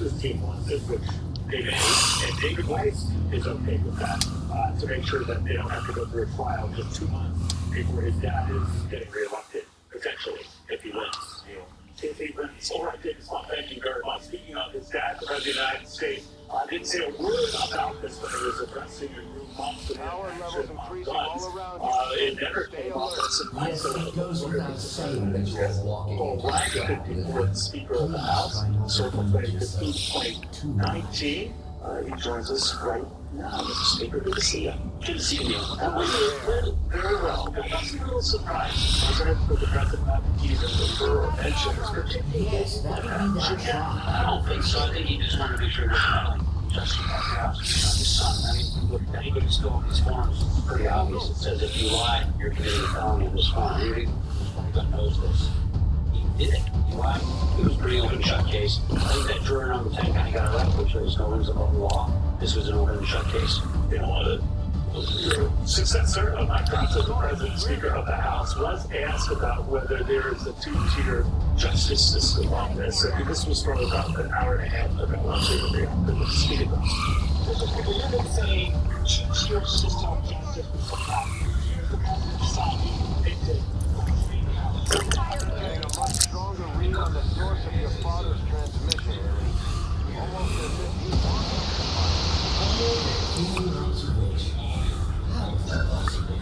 this team wants it, which David and David Weiss is okay with that, to make sure that they don't have to go through a trial just 2 months before his dad is getting reelected, potentially, if he wins. If he wins. All right, David, thank you very much. Speaking of his dad, the President of the United States, didn't say a word about this when he was addressing the group months Power levels increasing all around it never came up as a Yes, it goes without saying that you are walking into a trap with before the Speaker of the House, Circle 15.19. He joins us right now, Mr. Speaker. Good to see you. Good to see you, Neil. That was very well. But that's a little surprise. President for the President of the Keys and the Borough pensions, particularly. Yes, that would be the shot. I don't think so. I think he just wanted to be sure it wasn't like Justin House, his son. I mean, look, anybody's going these forms, it's pretty obvious. It says if you lie, you're committing a felony in this form. Anybody knows this. He did it. He lied. It was a pretty open shut case. I think that juror number 10 kind of got it right, which was no one's above the law. This was an open shut case. You know, your successor of my process, the President Speaker of the House, was asked about whether there is a two-tier justice system on this. And this was from about an hour and a half ago. I'm sure you'll be able to speak about it. We've been saying two-tier system of justice is a problem. The President decided Getting a much stronger read on the source of your father's transmission, Lily. Almost as if you want to. Human observation. How is that possible?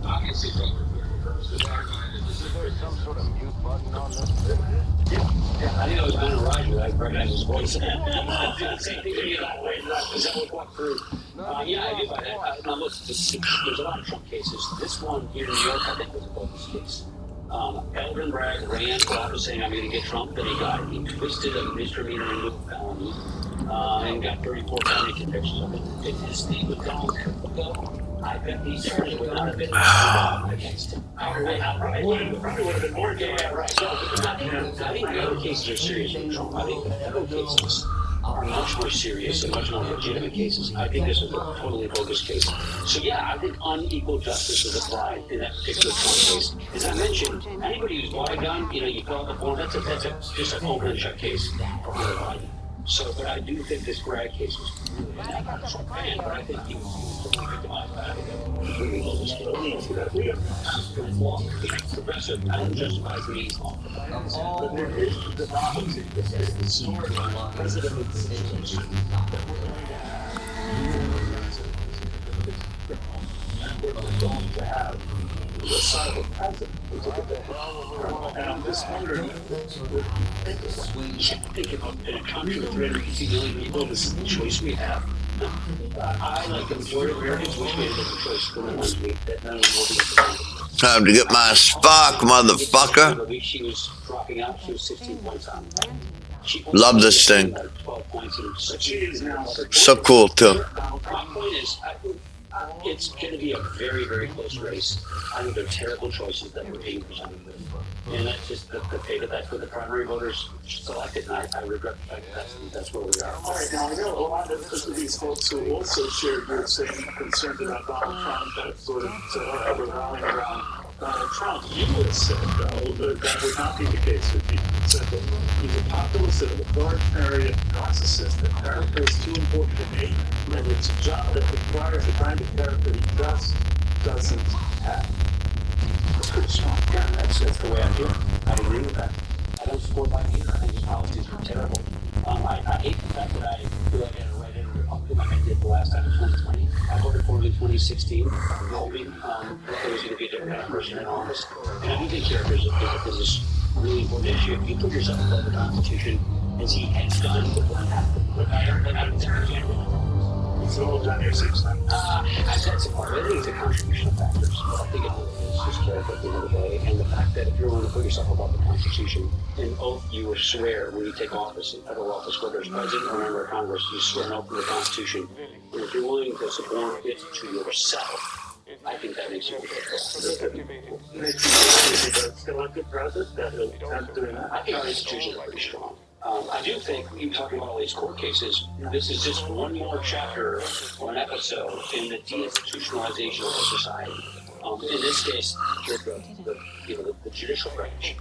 Obviously, Is there some sort of mute button on this? Yeah, I think I was going to ride you. I recognize his voice. Same thing to you that way. Does that would walk through? Yeah, I do buy that. Now, look, there's a lot of Trump cases. This one here in New York, I think, was a bogus case. Elvin Bragg ran for office saying, I'm going to get Trump, then he twisted a misdemeanor into a felony, and got 34 felony convictions of it. If this thing would Donald Trump go, I bet these charges would not have been against him. I probably would have been more gay, right? I think the other cases are serious with Trump. I think the other cases are much more serious and much more legitimate cases. I think this was a totally bogus case. So yeah, I think unequal justice was applied in that particular Trump case. As I mentioned, anybody who's bought a gun, you fill out the form, that's just an open and shut case for Hunter Biden. So, but I do think this Brad case was really not a strong man, but I think he was totally victimized by it. Completely low skill. We have long progressive and justifies me long. But there is the novelty. This is the story of president of the situation that we're going to have. And we're going to have the silent president. And I'm just wondering, you can't think about in a country with 350 million people, this is the choice we have. I, like the majority of Americans, wish we had a different choice for the ones that none of them will be. Time to get my Spock, motherfucker. She was dropping out, she was 16 points on. Love this thing. 12 points and she is now So cool, too. my point is, it's going to be a very, very close race. I think they're terrible choices that were being presented. And that's just the fate of that's what the primary voters selected. And I regret the fact that that's where we are. All right, now I know a lot of these folks who also shared your same concerns about Donald Trump, that sort of rallying around Donald Trump. You would have said, though, that would not be the case with you. You said that he's a populist and an authoritarian narcissist. That character is too important to me, and it's a job that requires the kind of character he just doesn't have. Pretty strong. Yeah, that's the way I feel. I agree with that. I don't support my either. I think his policies are terrible. I hate the fact that I feel like I had to write in a Republican like I did the last time in 2020. I voted for him in 2016, hoping that there was going to be a different kind of person in office. And I do think character is this really important issue. If you put yourself above the Constitution, as he has done before I don't think It's all done here 6 times. that's a part of it. I think it's a contribution of factors. But I think it's just character at the end of the day. And the fact that if you're willing to put yourself above the Constitution, an oath you will swear when you take office in federal office, whether it's president or member of Congress, you swear an oath to the Constitution. And if you're willing to support it to yourself, I think that makes you still a good president that will attempt doing that. I think our institutions are pretty strong. I do think, you talking about all these court cases, this is just one more chapter or an episode in the deinstitutionalization of our society. In this case, the judicial branch.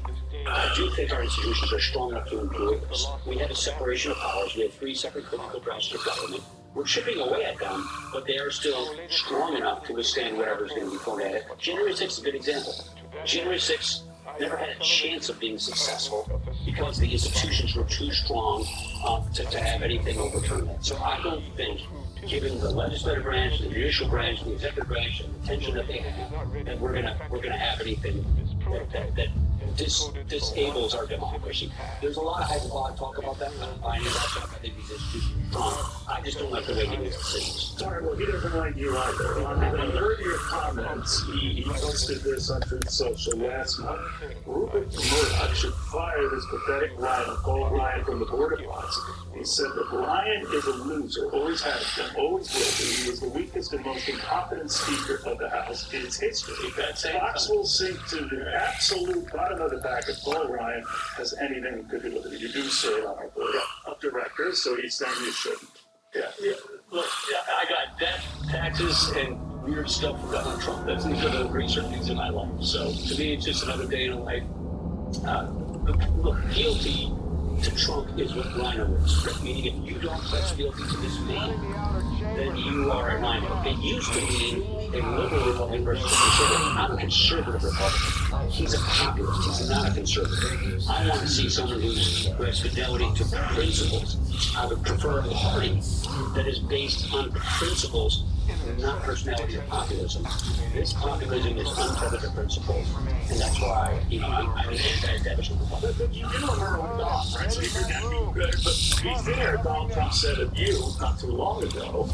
I do think our institutions are strong enough to employ this. We have a separation of powers. We have 3 separate political branches of government. We're chipping away at them, but they are still strong enough to withstand whatever's going to be thrown at it. January 6th is a good example. January 6th never had a chance of being successful because the institutions were too strong to have anything overturn that. So I don't think, given the legislative branch, the judicial branch, the executive branch, and the tension that they have, that we're gonna have anything that disables our democracy. There's a lot of hyperbolic talk about that. I don't buy any of that stuff. I think these institutions are strong. I just don't like the way he makes decisions. Sorry, well, he doesn't like you either. I mean, in earlier comments, he posted this on Truth Social last month. Rupert Murdoch should fire this pathetic Ryan, Paul Ryan from the Border Pots. He said that Ryan is a loser, always has been, always will be. He was the weakest and most incompetent speaker of the House in its history. Fox will sink to the absolute bottom of the back if Paul Ryan has anything to do with it. You do serve on our board of directors, so he's saying you shouldn't. Yeah. Look, I got debt, taxes, and weird stuff from Donald Trump. These are the research things in my life. So to me, it's just another day in a life. Look, guilty to Trump is what rhino is. Meaning, if you don't plead guilty to this man, then you are a rhino. It used to be a liberal Republican versus a conservative. I'm a conservative Republican. He's a populist. He's not a conservative. I want to see someone who has fidelity to principles. I would prefer a party that is based on principles and not personality or populism. This populism is untethered to principles, and that's why, I'm an anti-establishment Republican. But you do remember Donald, right? So you forget but to be fair, Donald Trump said of you not too long ago,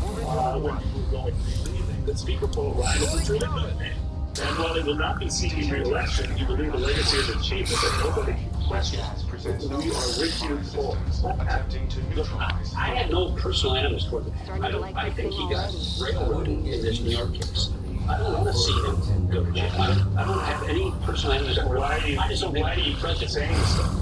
when you were going to be leaving, that Speaker Paul Ryan is a truly good man. And while he will not be seeking re-election, you believe the legacy is achievement that nobody can question. We are with you for. I have no personal animus toward him. I think he got railroaded in this New York case. I don't want to see him go to jail. I don't have any personal animus toward him. I just don't think he's president. Saying stuff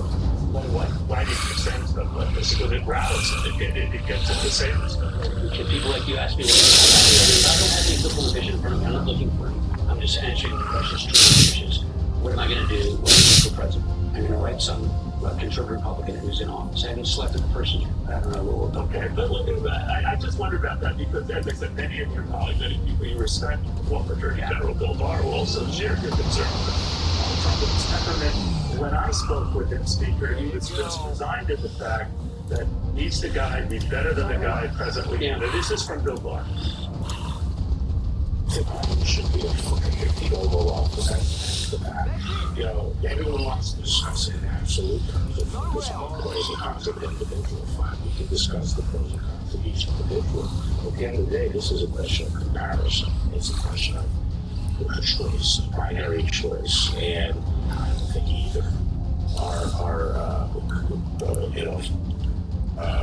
like why do you keep saying stuff like this? Because it rattles him. It gets him to say this stuff. Can people like you ask me, I don't have any political vision in front of me. I'm not looking for him. I'm just answering the questions to the issues. What am I going to do when I run for president? I'm going to write some conservative Republican who's in office. I haven't selected the person yet. I don't know what we'll do. Okay, but look at that. I just wonder about that because, as I said, many of your colleagues, many people you respect, former Attorney General Bill Barr, will also share your concern about Trump's temperament. When I spoke with him, Speaker, he was just resigned to the fact that he's the guy, he's better than the guy presently. And this is from Bill Barr. It should be a fucking 50 Oval Office. That's the fact. You know, everyone wants to discuss it in absolute terms of focus on the pros and cons of an individual. Fine, we can discuss the pros and cons of each individual. At the end of the day, this is a question of comparison. It's a question of a choice, a binary choice, and I don't think either are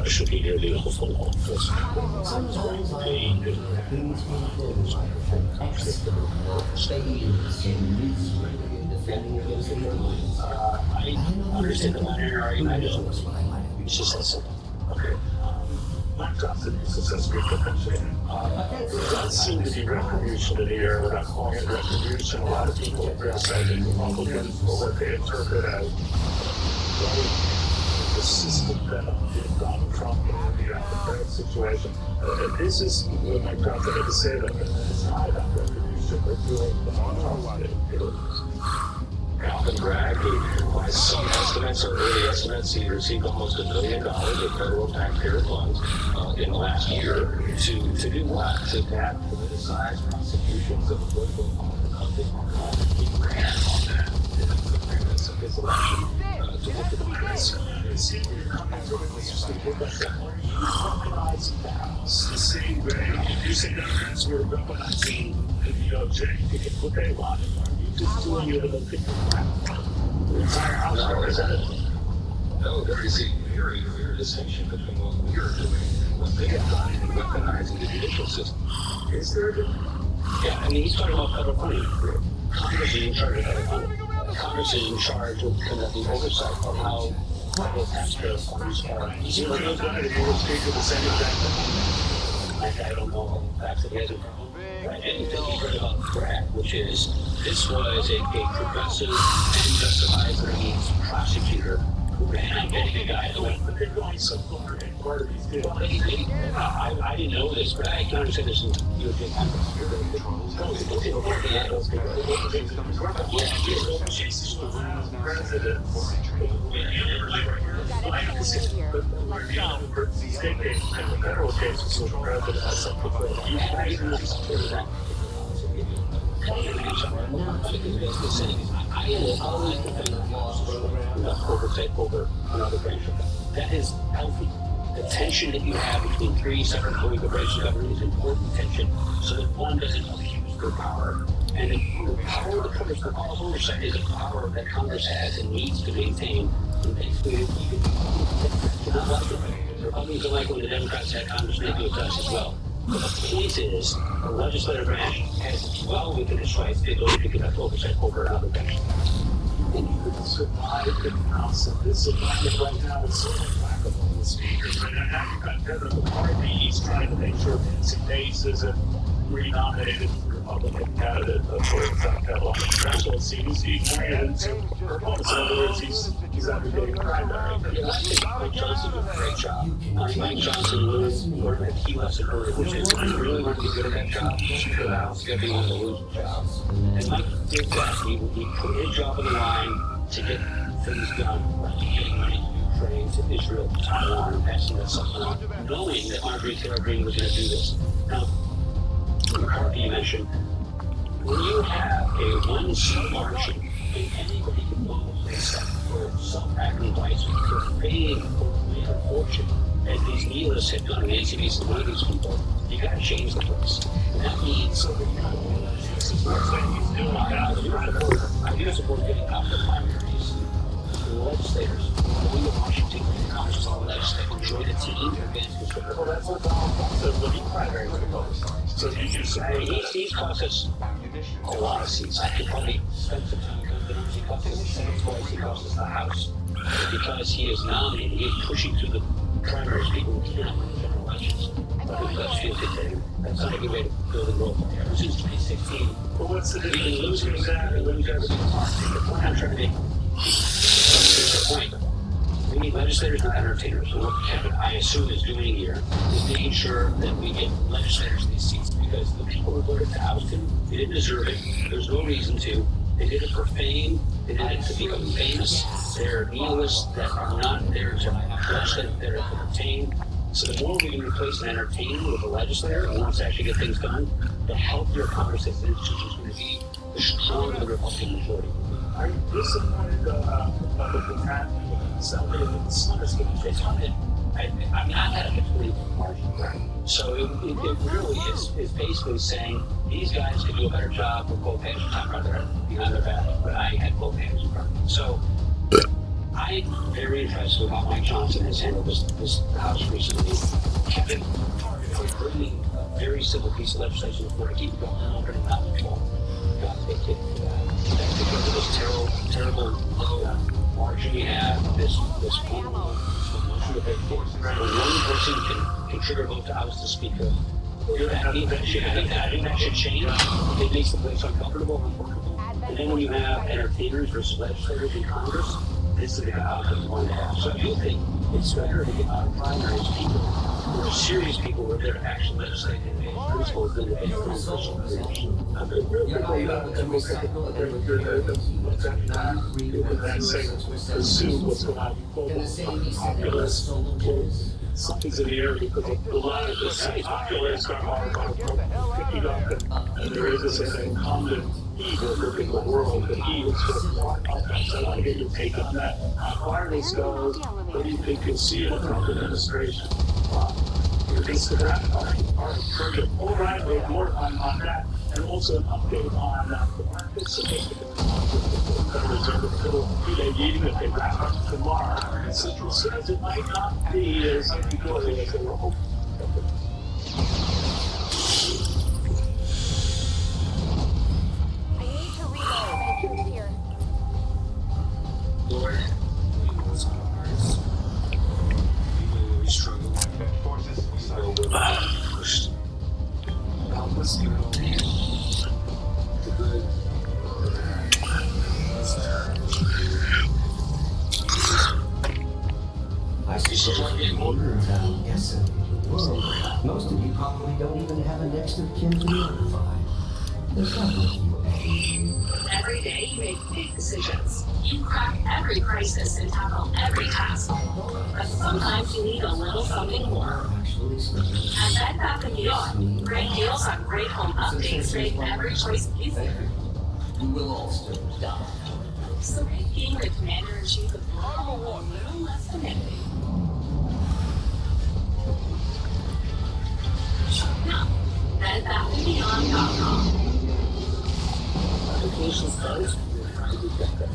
should be near the Oval Office. Sometimes I wonder if things being closed stay in misery defending against the aliens. I understand the binary argument. I just it's just that simple. Okay. Mike Johnson used to say speaker there does seem to be retribution in the air without calling it retribution. A lot of people are criticizing Republicans for what they interpret as the system that Donald Trump in the current situation. This is what Mike Johnson had to say about it. It's not about retribution. We're doing Donald Trump. Alvin Bragg, by some estimates, or early estimates, he received almost $1 billion of federal taxpayer funds in the last year to do what? To have politicized prosecutions of political opponents. He ran on that in the previous of his election to look at the press. The same way you say Democrats were weaponizing the DOJ, what they wanted. Just doing it with a big the entire House of Representatives. No, there is a very clear distinction between what we are doing and what they have done in weaponizing the judicial system. Is there a difference? Yeah, I mean, he's talking about federal funding. Congress is in charge of federal funding. Congress is in charge of conducting oversight of how federal taxpayer funds are. You see what those guys do? Speak to the same exact I don't know all the facts that he hasn't. I didn't think he heard about Bragg, which is this was a progressive and justifiably prosecutor who ran getting a guy away. But they're going so far in part of these deals. I didn't know this, but I can understand this in European oversight over another branch of government. That is healthy. The tension that you have between three separate political branches of government is important tension so that one doesn't abuse their power. And the power that comes from all oversight is a power that Congress has and needs to maintain. And basically, you can not like it. The Republicans don't like when the Democrats had Congress, and they do it to us as well. But the point is, the legislative branch has well within its rights the ability to conduct oversight over another branch. And you could survive the House of this environment right now is sort of lack of the speakers. Right now you've got Kevin McCarthy, he's trying to make sure Nancy Mace isn't renominated Republican candidate for South Carolina. That's what CDC pointed into her opponents. In other words, he's advocating primary. I think Mike Johnson did a great job. Mike Johnson was learning a key lesson early, which is if you really want to be good at that job, you should go out and get the one to lose the job. And Mike did that. He put his job on the line to get things done, like getting money to Ukraine, to Israel, to Taiwan, and passing that stuff on, knowing that Marjorie Taylor Greene was going to do this. Now, McCarthy, you mentioned, when you have a one-seat margin, and anybody can go except for self-sacrifice for paying a fortune, as these nihilists have done in ACBs and one of these people, you got to change the place. And that means so that you know, I do support getting out the primaries for the legislators. We in Washington, Congress, all the legislators, join the team to advance this. Well, that's what Donald Trump said when he primaries were proposed. So you say he's cost us a lot of seats. I could probably spend some time with him. He cost us the Senate twice. He cost us the House. Because he is nominated, he is pushing through the primaries people who cannot win the general elections. But his gut feels dictated. That's not a good way to build a growth. Ever since 2016, but what's the we've been losing that and losing everything. The plan I'm trying to make point. We need legislators, not entertainers. And what Kevin, I assume, is doing here is making sure that we get legislators in these seats, because the people who voted to oust him, they didn't deserve it. There's no reason to. They did it for fame. They did it to become famous. They're nihilists that are not there to legislate, they're to entertain. So the more we can replace an entertainer with a legislator who wants to actually get things done, the healthier Congress as an institution is going to be, the stronger the Republican majority. Are you disappointed about what's happening with the Senate? I'm not at a complete margin. So it really is basically saying these guys could do a better job with both hands behind their back, but I had both hands in front of me. So I'm very interested with how Mike Johnson has handled this House recently. Kevin, for bringing a very simple piece of legislation before I keep it going and opening up control. Got to take it for that. That's because of this terrible low margin we have, this problem. One person can trigger a vote to oust the speaker. I think that should change. It makes the place uncomfortable and uncomfortable. And then when you have entertainers versus legislators in Congress, this is the outcome you want to have. So I do think it's better to get out of primaries people who are serious people who are there to actually legislate and make principles than to make controversial positions. Pursue what's going on. Something's in the air because a lot of the city's populace got picking up, and there is this incumbent evil in the world that he is sort of walking up. So I want to get your take on that. How far this goes, what do you think you'll see in the Trump administration? You're against that? All right, perfect. All right, we have more on that, and also an update on the markets. And the Federal Reserve will be meeting that they wrap up tomorrow. Central says it might not be as good as they were hoping. I need to reload. I'm here. Lord, what's on our hearts? People really struggle. Pushed. Help us through the good. I suppose you're wondering about decimating the world. Most of you probably don't even have a next of kin to notify. There's nothing you owe. Every day you make big decisions. You crack every crisis and tackle every task. But sometimes you need a little something more. At Bed Bath & Beyond, great deals on great home updates make every choice easier. You will all still die. So make being the commander-in-chief of the world a little less demanding. Now, BedBathAndBeyond.com. Application starts with trying to get that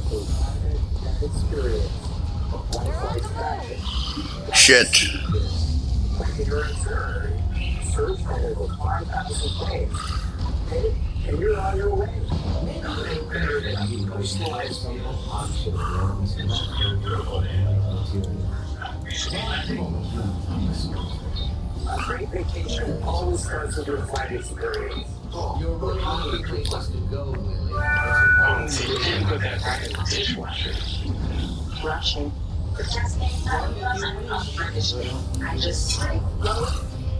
experience of life fashion. Shit. Search for over 5,000 claims. And you're on your way. Nothing better than you personalized option. A great vacation always starts with your flight experience. You're running out of places to go, Willie. So you can't put that back in the dishwasher. Rushing. Just I just straight go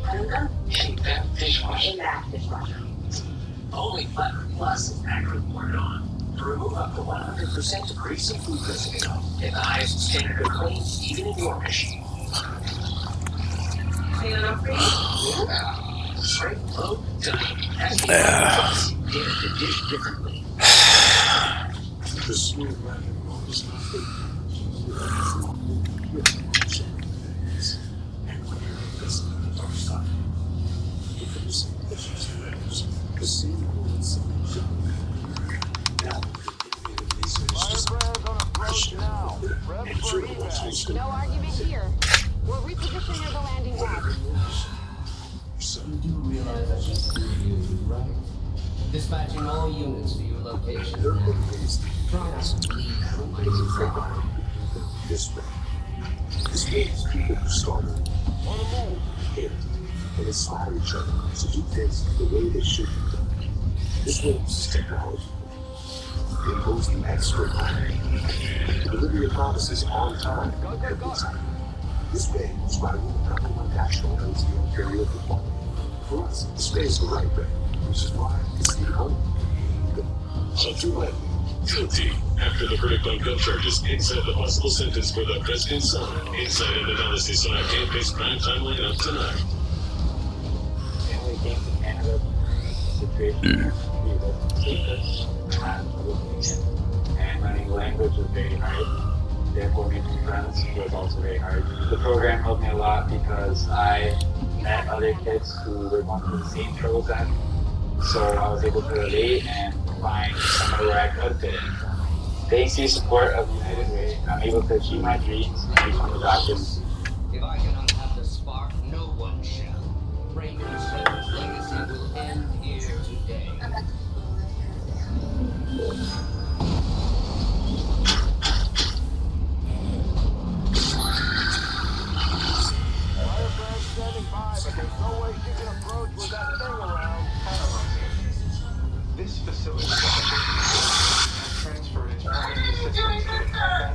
and go. In that dishwasher. In that dishwasher. Only Butter Plus is accurate poured on to remove up to 100% of grease and food residue. Get the highest standard of clean, even in your machine. Clean enough for you? Yeah. Straight flow, done. That's the Get the dish differently. The smooth landing was nothing. And when you're listening to our stuff, you can listen to issues the same rules. Now, No argument here. We're repositioning the landing pad. You do realize I just threw you, right? Dispatching all units to your location. Try not to leave from where you are. This way. This means people who started on the move here and inspire each other to do things the way they should be done. This way is technology. impose the extra time. Deliver your promises on time, every time. This way is why we the number one national LTO carrier for quality. For us, this way is the right way, which is why it's the only. Hunter Webb, guilty after the verdict on gun charges inside the possible sentence for the president's son. Inside an analysis on a campus prime timeline of tonight. And we came to Canada, situation and learning language was very hard. Therefore, making friends was also very hard. The program helped me a lot because I met other kids who were going through the same struggles as me. So I was able to relate and find somewhere where I could fit in. Thanks to the support of United Way, I'm able to achieve my dreams and become a doctor. If I cannot have the spark, no one shall. Frankenstein's legacy will end here today. Firebrand standing by, but there's no way she can approach with that thing around. This facility has transferred its primary systems to the combat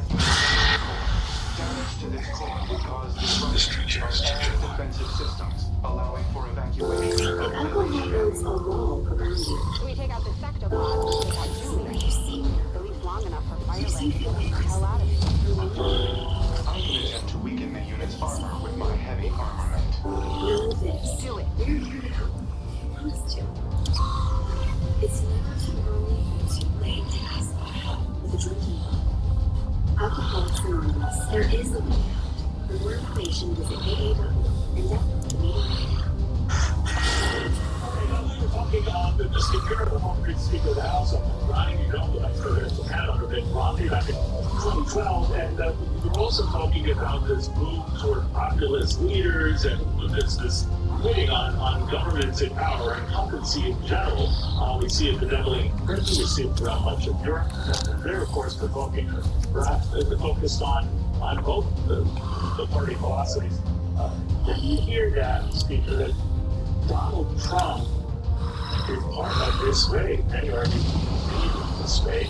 damage to this core would cause disruption of all defensive systems, allowing for evacuation of village. We take out the sector pod, we take out Julie. At least long enough for Firebrand to get the hell out of here. I can attempt to weaken the unit's armor with my heavy armament. Do it. It's never too early or too late to ask for help with a drinking problem. Alcoholics Anonymous, there is a way out. For more information, visit AAW and download the meeting right now. Talking on the Chimera Speaker of the House, Ronnie, you know, I've heard it had under been Romney back in 2012, and we were also talking about this move toward populist leaders and this quitting on governments in power and incumbency in general. We see it bedeviling Britain, we see it throughout much of Europe, and they're of course provoking, perhaps they're focused on both the party philosophies. And you hear that, Speaker, that Donald Trump is part of this way. Many argue this way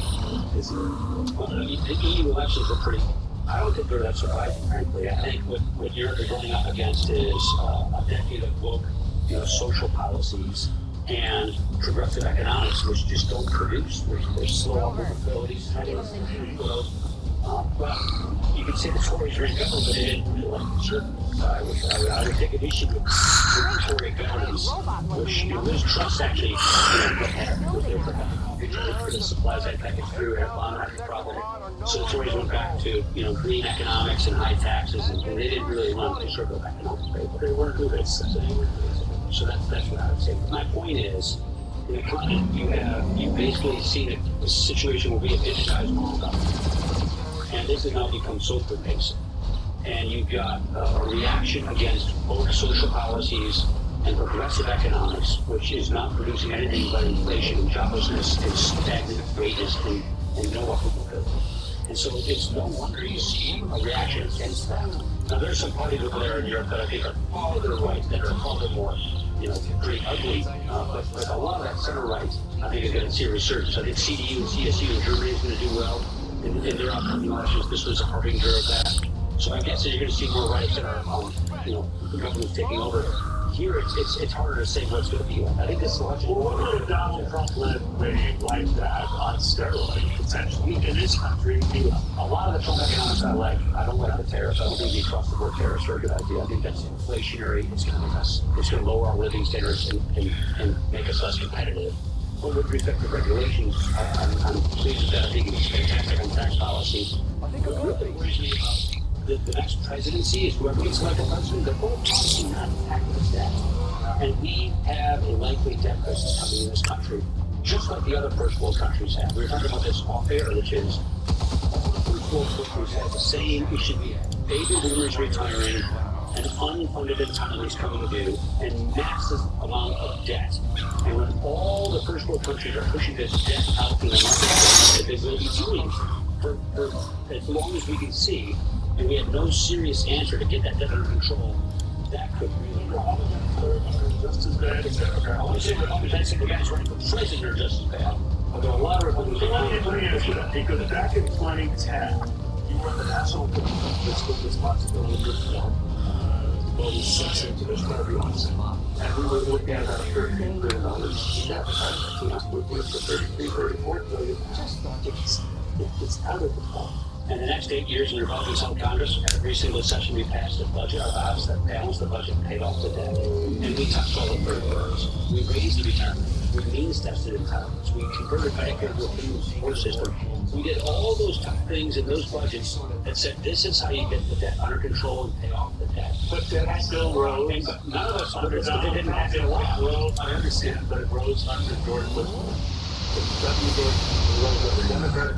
is the EU elections are pretty. I don't think they're that surprising, frankly. I think what Europe is running up against is a decade of woke, social policies and progressive economics, which just don't produce. There's slow mobilities, but you could say the Tories are in government, but they didn't really like the certain. I would take an issue with Tory governance, which Liz Truss actually for the supplies that package through and on problem. So the Tories went back to green economics and high taxes, and they didn't really want conservative economics, but they weren't good at so that's what I would say. But my point is, in the continent, you've basically seen a situation where we have digitized moral government, and this has now become so pervasive. And you've got a reaction against both social policies and progressive economics, which is not producing anything but inflation and joblessness and stagnant wages and no upward mobility. And so it's no wonder you see a reaction against that. Now there's some parties over there in Europe that I think are farther right, that are far more, pretty ugly. But a lot of that center right, I think, is going to see a resurgence. I think CDU and CSU in Germany is going to do well in their upcoming elections. This was a harbinger of that. So I guess you're going to see more rights that are, the government's taking over. Here, it's harder to say what's going to be like. I think this election. Well, what would Donald Trump led way like that on steroids potentially in this country? A lot of the Trump economics I like. I don't like the tariffs. I don't think the across-the-board tariffs are a good idea. I think that's inflationary. It's going to make us. It's going to lower our living standards and make us less competitive. But with respect to regulations, I'm pleased with that. I think it's fantastic on tax policy. I think what really worries me about the next presidency is whoever gets elected president, they're both policy not tackling debt. And we have a likely debt crisis coming in this country, just like the other first world countries have. We were talking about this off air, which is all the first world countries have the same issue. Baby boomers retiring, and unfunded entitlements coming due, and massive amount of debt. And when all the first world countries are pushing this debt out to the market, that they will be doing for as long as we can see, and we have no serious answer to get that debt under control, that could really go just as bad as Democrats. I want to say the guys running for president are just as bad. Although a lot of Republicans Let me answer that, because back in 2010, you were the National Committee on Fiscal Responsibility Reform, voted 6 into this party once. And we were looking at about $13 billion deficit with the 33, 34 billion. It's out of the ball. And the next 8 years, when Republicans held Congress, every single session we passed a budget, our House that balanced the budget, paid off the debt. And we touched all the birds. We raised the retirement. We means-tested entitlements. We converted Medicare to a premium support system. We did all those tough things in those budgets that said this is how you get the debt under control and pay off the debt. But debt still rose. And none of us understood it didn't happen a lot. Rose, I understand, but it rose under George Bush. It rose under Democratic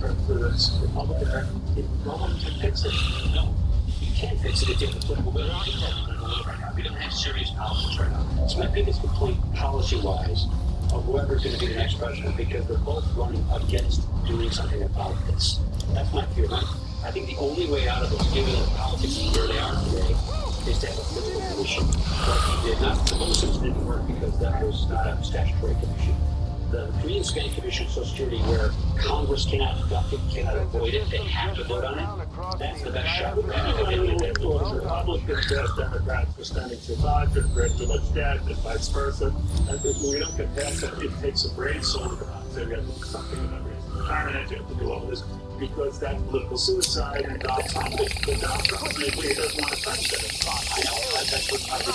presidents, Republican presidents. No one can fix it. No, you can't fix it if you have a political will. Right now. We don't have serious politics right now. It's my biggest complaint, policy-wise, of whoever's going to be the next president, because they're both running against doing something about this. That's my fear. I think the only way out of it, given the politics where they are today, is to have a political commission. But he did not. The motions didn't work because that was not a statutory commission. The Free and Span Commission of Social Security, where Congress cannot conduct it, cannot avoid it, they have to vote on it. That's the best shot. Republicans ask Democrats for spending too much or create too much debt and vice versa. And if we don't get past that, it takes a brainstorm to come out and say we have to do something about raising retirement, you have to do all this, because that's political suicide, and Donald Trump doesn't want to touch that. I know, that's what I did.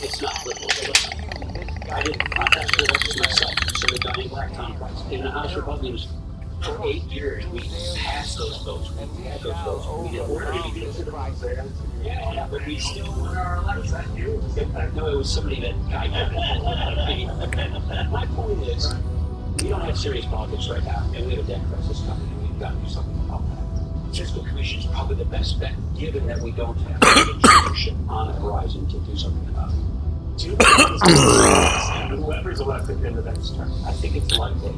It's not political. I didn't contact the office myself, so the dying black Tom Price. In the House Republicans, for 8 years, we passed those votes. We had those votes. We didn't work it. Yeah, but we still won our election. No, it was somebody that guided it. My point is, we don't have serious politics right now, and we have a debt crisis coming, and we've got to do something about that. Fiscal Commission is probably the best bet, given that we don't have a institution on the horizon to do something about it. Whoever's elected in the next term. I think it's likely.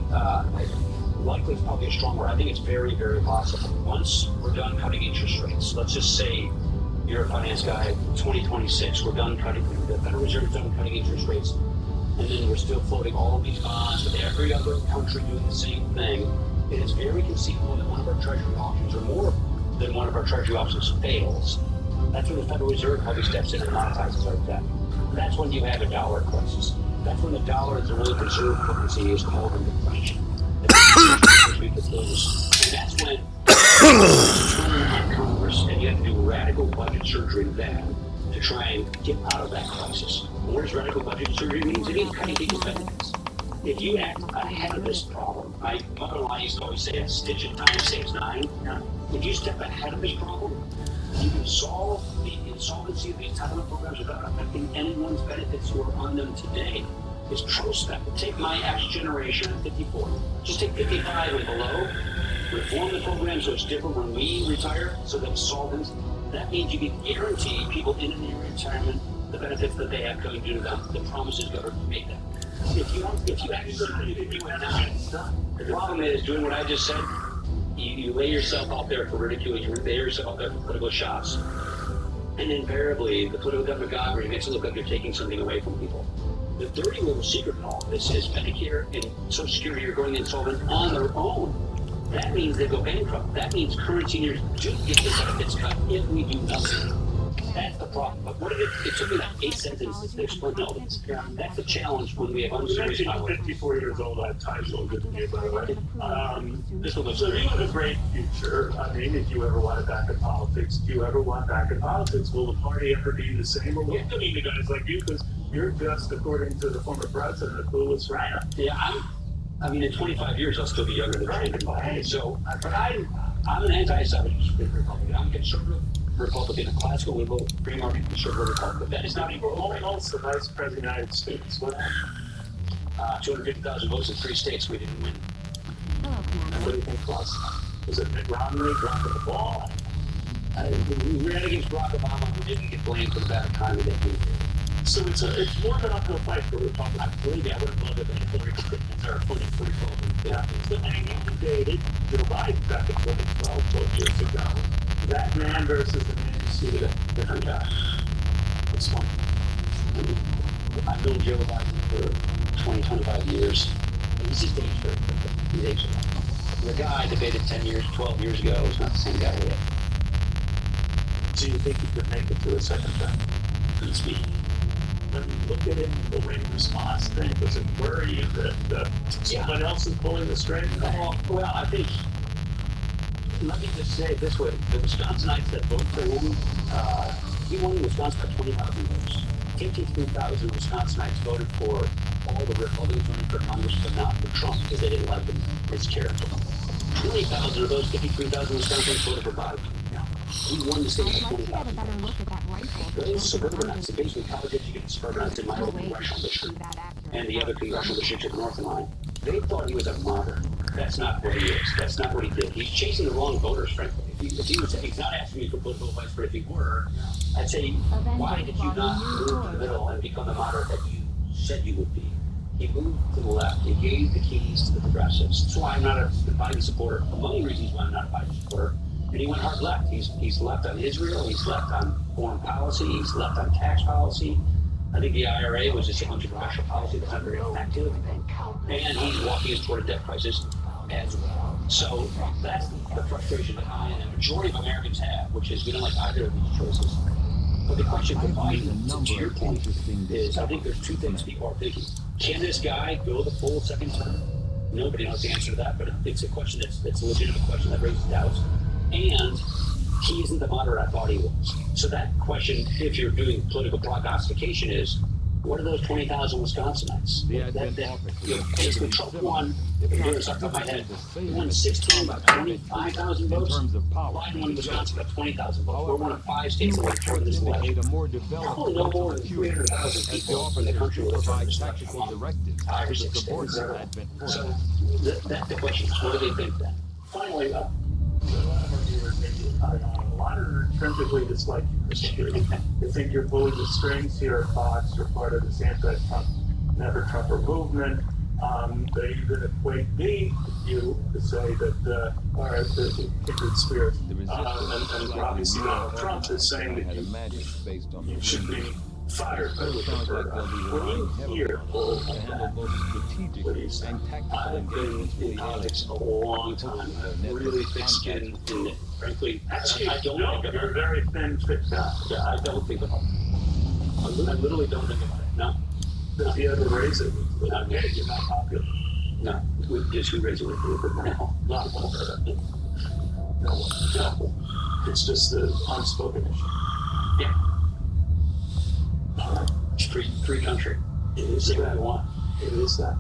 Likely is probably a strong word. I think it's very, very possible. Once we're done cutting interest rates, let's just say you're a finance guy, 2026, we're done cutting, the Federal Reserve is done cutting interest rates, and then we're still floating all of these bonds with every other country doing the same thing. It is very conceivable that one of our treasury options, or more than one of our treasury options, fails. That's when the Federal Reserve probably steps in and monetizes our debt. That's when you have a dollar crisis. That's when the dollar is the only conservative currency is called into question. We could lose. And that's when you turn on Congress and you have to do radical budget surgery then to try and get out of that crisis. What does radical budget surgery mean? It means cutting people's benefits. If you act ahead of this problem, my mother-in-law used to always say a stitch in time saves 9. If you step ahead of this problem, you can solve the insolvency of the entitlement programs without affecting anyone's benefits who are on them today. It's prospective. Take my X generation, 54. Just take 55 and below. Reform the program so it's different when we retire, so that solvents. That means you can guarantee people in and near retirement the benefits that they have coming due to them. The promises government make them. If you actually do it now, the problem is doing what I just said. You lay yourself out there for ridicule, you lay yourself out there for political shots, and invariably the political demagoguery makes it look like you're taking something away from people. The dirty little secret in all of this is Medicare and Social Security are going insolvent on their own. That means they go bankrupt. That means current seniors do get the benefits cut if we do nothing. That's the problem. But what if it took me like 8 sentences to explain all this? That's the challenge when we have unserious power. 54 years old, I have time so good to you, by the way. So you have a great future. I mean, if you ever want back in politics, will the party ever be the same? Or will you need guys like you? Because you're just, according to the former president, a clueless rat. Yeah, in 25 years, I'll still be younger than I. So, but I'm an anti-establishment Republican. I'm a conservative Republican, a classical liberal, free market conservative Republican. That is not even almost the vice president of the United States. What happened? 250,000 votes in 3 states. We didn't win. What do you think plus? Was it Mitt Romney dropping the ball? We ran against Barack Obama. We didn't get blamed for the bad economy that we did. So it's more than uphill fight for Republicans. I believe I would have loved it if Hillary Clinton or 2012. Yeah. And you dated Joe Biden back in 2012, 12 years ago. That man versus the man you see today. Different guy. That's one. I've known Joe Biden for 20, 25 years. He's just aged very quickly. He's aged a lot. The guy I debated 10 years, 12 years ago is not the same guy yet. Do you think he could make it to a second term? Could speak. When you look at it, the way he responds, then does it worry you that someone else is pulling the string? Well, I think, let me just say it this way. The Wisconsinites that voted for him, he won in Wisconsin by 20,000 votes. 53,000 Wisconsinites voted for all the Republicans running for Congress, but not for Trump because they didn't like his character. 20,000 of those 53,000 Wisconsinites voted for Biden. He won the state by 20,000 votes. Those suburbanites, the basically college-educated suburbanites in my own congressional district and the other congressional districts at North of mine, they thought he was a martyr. That's not what he is. That's not what he did. He's chasing the wrong voters, frankly. He's not asking me for political advice, but if he were, I'd say, why did you not move to the middle and become the moderate that you said you would be? He moved to the left. He gave the keys to the progressives. That's why I'm not a Biden supporter. Among the reasons why I'm not a Biden supporter. And he went hard left. He's left on Israel. He's left on foreign policy. He's left on tax policy. I think the IRA was just a bunch of commercial policy that's not very effective. And he's walking us toward a debt crisis as well. So that's the frustration that I and the majority of Americans have, which is we don't like either of these choices. But the question for Biden, to your point, is I think there's two things people are thinking. Can this guy go the full second term? Nobody knows the answer to that, but it's a question that's a legitimate question that raises doubts. And he isn't the moderate I thought he was. So that question, if you're doing political prognostication, is what are those 20,000 Wisconsinites? Basically, Trump won, if I'm doing this off the top of my head, he won 16 by 25,000 votes. Biden won Wisconsin by 20,000 votes. We're one of 5 states that went toward this election. Probably no more than 300,000 people in the country will vote this election. 5 or 6 states. So that's the question. What do they think then? Finally, a lot of intrinsically dislike you. They think you're pulling the strings here at Fox. You're part of this anti-Trump, Never Trumper movement. They even equate me with you to say that there's a kindred spirit. And obviously Donald Trump is saying that you should be fired. When you hear all of that, what do you say? I've been in politics a long time. I have really thick skin in it. Frankly, I don't think about it. You're very thin, thick guy. Yeah, I don't think about it. I literally don't think about it. No. Does he ever raise it? Not yet. You're not popular. No. Just who raised it with you? No. Not popular. No. It's just the unspoken issue. Yeah. All right. It's free country. It is that one. It is that.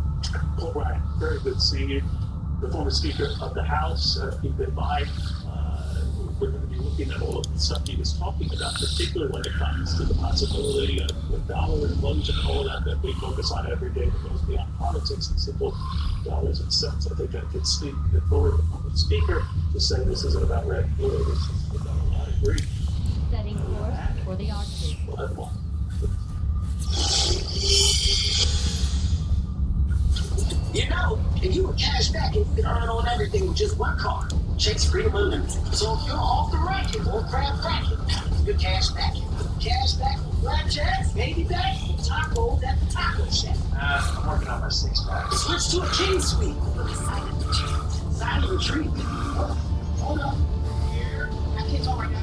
Paul Ryan, very good seeing you. The former Speaker of the House, keep in mind, we're going to be looking at all of the stuff he was talking about, particularly when it comes to the possibility of the dollar and loans and all that we focus on every day that goes beyond politics and simple dollars and cents. I think I could speak for the former Speaker to say this isn't about red and blue, this is about a lot of green. Setting course for the Arctic. Well, that's one. You know, if you were cash back, you could earn on everything with just one card. Checks Freedom Unlimited. So if you're off the racket or crab cracking, you're cash back. Cash back for blackjacks, baby back, and tacos at the taco shack. I'm working on my 6-pack. Switch to a king suite for the silent retreat. Silent retreat? Hold up. Here, I can't talk right now.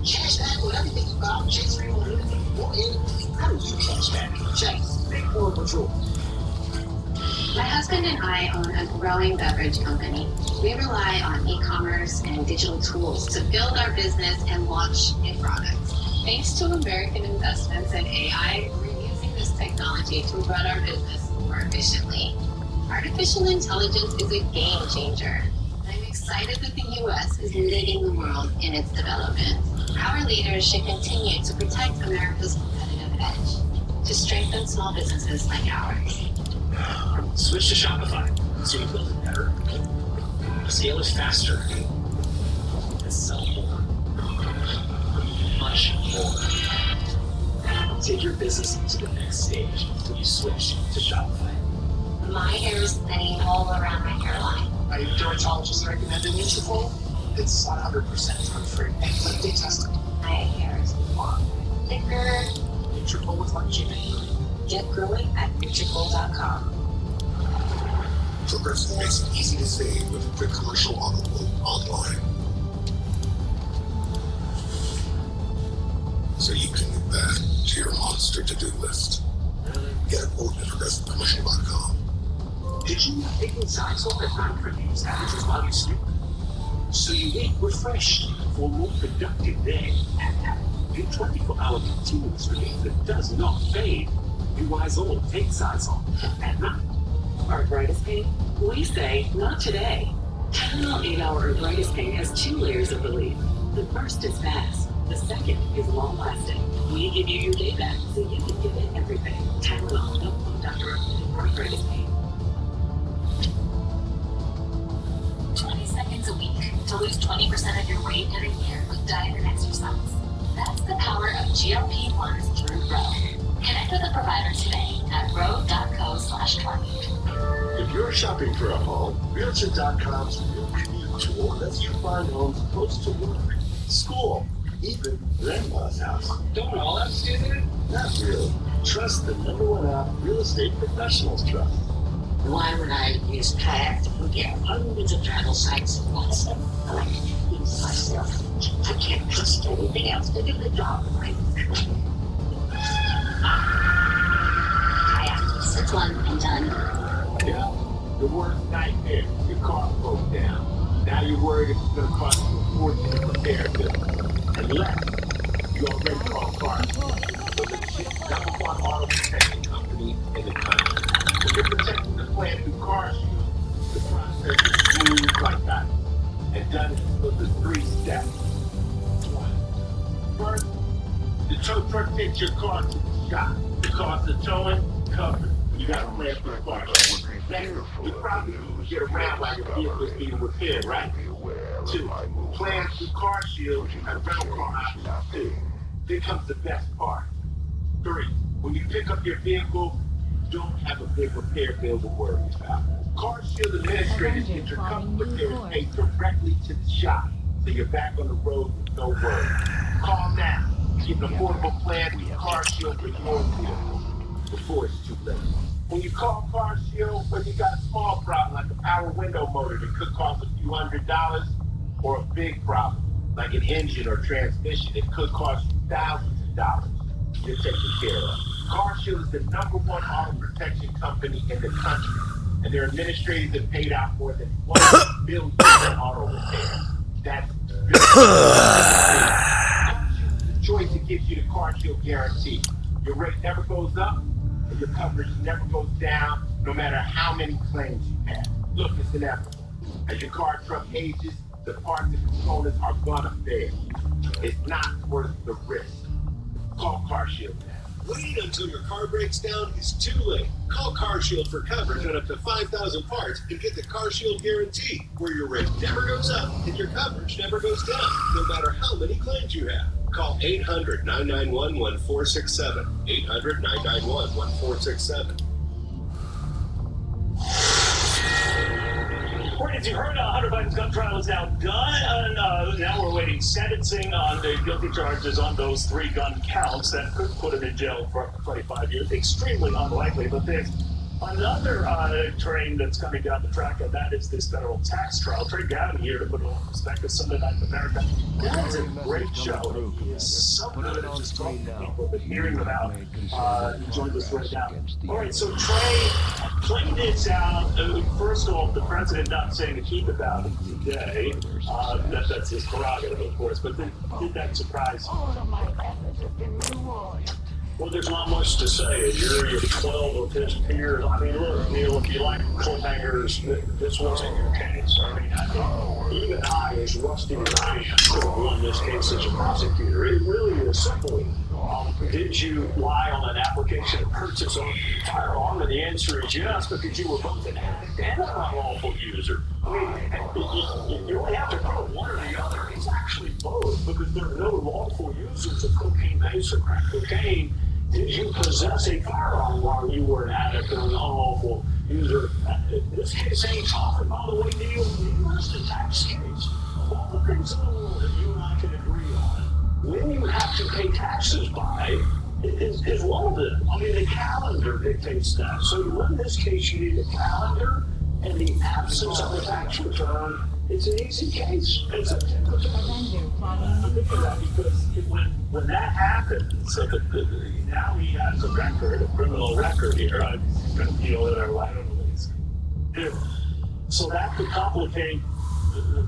Cash back with everything you got. Chase Freedom Unlimited. Or anything. How do you cash back? Chase, Big Four Patrol. My husband and I own a growing beverage company. We rely on e-commerce and digital tools to build our business and launch new products. Thanks to American investments in AI, we're using this technology to run our business more efficiently. Artificial intelligence is a game changer. I'm excited that the U.S. is leading the world in its development. Our leaders should continue to protect America's competitive edge, to strengthen small businesses like ours. Switch to Shopify so you build it better, scale it faster, and sell more. Much more. Take your business to the next stage when you switch to Shopify. My hair is thinning all around my hairline. My dermatologist recommended Nutrafol. It's 100% drug-free and clinically tested. My hair is longer, thicker. Nutrafol with longevity. Get growing at Nutrafol.com. Progressive makes it easy to save with the commercial auto quote online. So you can get back to your monster to-do list. Get a quote at progressivecommercial.com. Did you take Xyzal at night for these damages while you sleep? So you wake refreshed for a more productive day. Your 24-hour continuous relief that does not fade. You wise old take Xyzal at night. Arthritis pain? We say not today. Tylenol 8-Hour Arthritis Pain has 2 layers of relief. The first is fast. The second is long-lasting. We give you your day back so you can give it everything. Tylenol, no doctor for arthritis pain. 20 seconds a week to lose 20% of your weight in a year with diet and exercise. That's the power of GLP-1s through Ro. Connect with a provider today at ro.co/20. If you're shopping for a home, Realtor.com's real commute tool lets you find homes close to work, school, even grandma's house. Don't all apps do that? Not really. Trust the #1 app real estate professionals trust. Why would I use kayak to get hundreds of travel sites at once? I like to use myself. I can't trust anything else to do the job right. Kayak, that's one and done. Yeah, the worst nightmare. Your car broke down. Now you're worried it's going to cost you a fortune to repair it. Unless you already called cars. The legit #1 auto protection company in the country. When you're protecting the plant through Car Shield, the process is smooth like that. And done with the 3 steps. 1. First, the tow truck takes your car to the shop. The cost of towing, covered. You got a plan for the car. Next, you probably get around while your vehicle is being repaired, right? 2. Plans through Car Shield and rental car options too. Then comes the best part. 3. When you pick up your vehicle, you don't have a big repair bill to worry about. Car Shield administrators get your company repairs paid directly to the shop, so you're back on the road with no worries. Call now. Get an affordable plan with Car Shield for your vehicle before it's too late. When you call Car Shield when you got a small problem like a power window motor that could cost a few $100, or a big problem like an engine or transmission that could cost you thousands of dollars, you're taken care of. Car Shield is the #1 auto protection company in the country, and their administrators have paid out more than $1 billion in auto repairs. That's the choice that gives you the Car Shield guarantee. Your rate never goes up, and your coverage never goes down, no matter how many claims you have. Look, it's inevitable. As your car truck ages, the parts and components are gonna fail. It's not worth the risk. Call Car Shield now. Waiting until your car breaks down is too late. Call Car Shield for coverage on up to 5,000 parts and get the Car Shield guarantee, where your rate never goes up and your coverage never goes down, no matter how many claims you have. Call 800-991-1467. 800-991-1467. As you heard, Hunter Biden's gun trial is now done, and now we're awaiting sentencing on the guilty charges on those 3 gun counts that could put him in jail for up to 25 years. Extremely unlikely, but there's another train that's coming down the track, and that is this federal tax trial. Trey Gavin here to put it in perspective. Sunday Night in America. That was a great show. He is so good at just talking to people, but hearing about. He joined us right now. All right, so Trey played this out. First off, the president not saying a heap about it today. That's his prerogative, of course, but then did that surprise you? Well, there's not much to say. You're 12 of his peers. I mean, look, Neil, if you like cliffhangers, this wasn't your case. I mean, even I, as rusty as I am, could have won this case as a prosecutor. It really is simple. Did you lie on an application to purchase a firearm? And the answer is yes, because you were both an addict and an unlawful user. I mean, you only have to prove one or the other. It's actually both, because there are no lawful users of cocaine, base, or crack cocaine. Did you possess a firearm while you were an addict or an unlawful user? This case ain't talking about the way Neil, it's a tax case. All the things in the world that you and I can agree on, when you have to pay taxes by, is one of them. I mean, the calendar dictates that. So to win this case, you need a calendar, In the absence of a tax return, it's an easy case. It's a temperature. I'm good for that because when that happens, so now he has a record, a criminal record here. I'm going to deal with our right on the lease. So that could complicate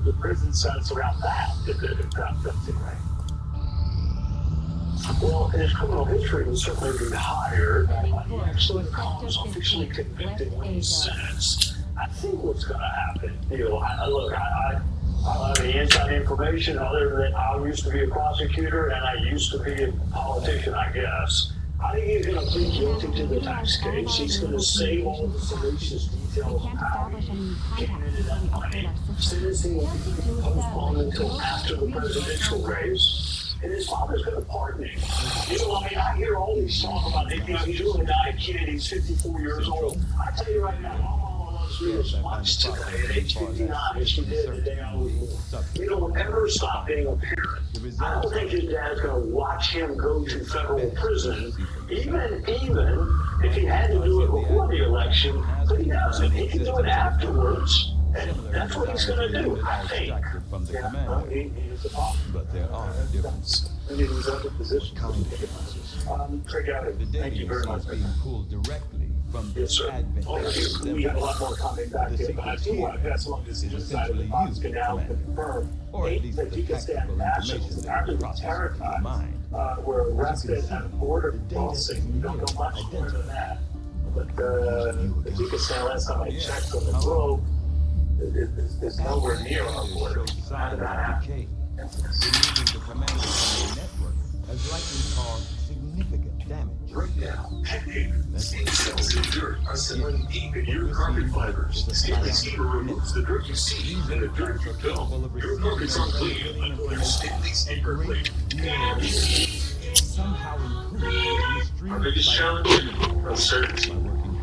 the prison sentence around that, if that's it, right? Well, his criminal history was certainly be higher. He actually becomes officially convicted when he's sentenced. I think what's going to happen, I don't have any inside information other than I used to be a prosecutor and I used to be a politician, I guess. I think he's going to plead guilty to the tax case. He's going to save all the salacious details of how he came into that money. Sentencing will be postponed until after the presidential race. And his father's going to pardon him. I hear all these songs about him. He's really not a kid. He's 54 years old. I tell you right now, Mama loves me as much today at age 59 as she did the day I was born. We don't ever stop being a parent. I don't think his dad's going to watch him go to federal prison, even if he had to do it before the election, but he doesn't. He can do it afterwards. And that's what he's going to do, I think. Yeah, he is a problem. But there are differences. And he was up in position. Thank you very much. Being pulled directly from the Yes, sir. advent. We have a lot more coming back here, but I do want to pass along this inside of the box can now confirm that he can stand nationals after the terror times were arrested at a border crossing. We don't know much more than that. But the Pakistan, last time I checked on the globe, is nowhere near our border. How did that happen? Removing the commander from the network has likely caused significant damage. Right now, cells in dirt are settling deep in your carpet fibers. Skin Steamer removes the dirt you see and the dirt you don't. Your carpets are clean under Stanley's Anchor Clean. Somehow improved. Our biggest challenge? Uncertainty.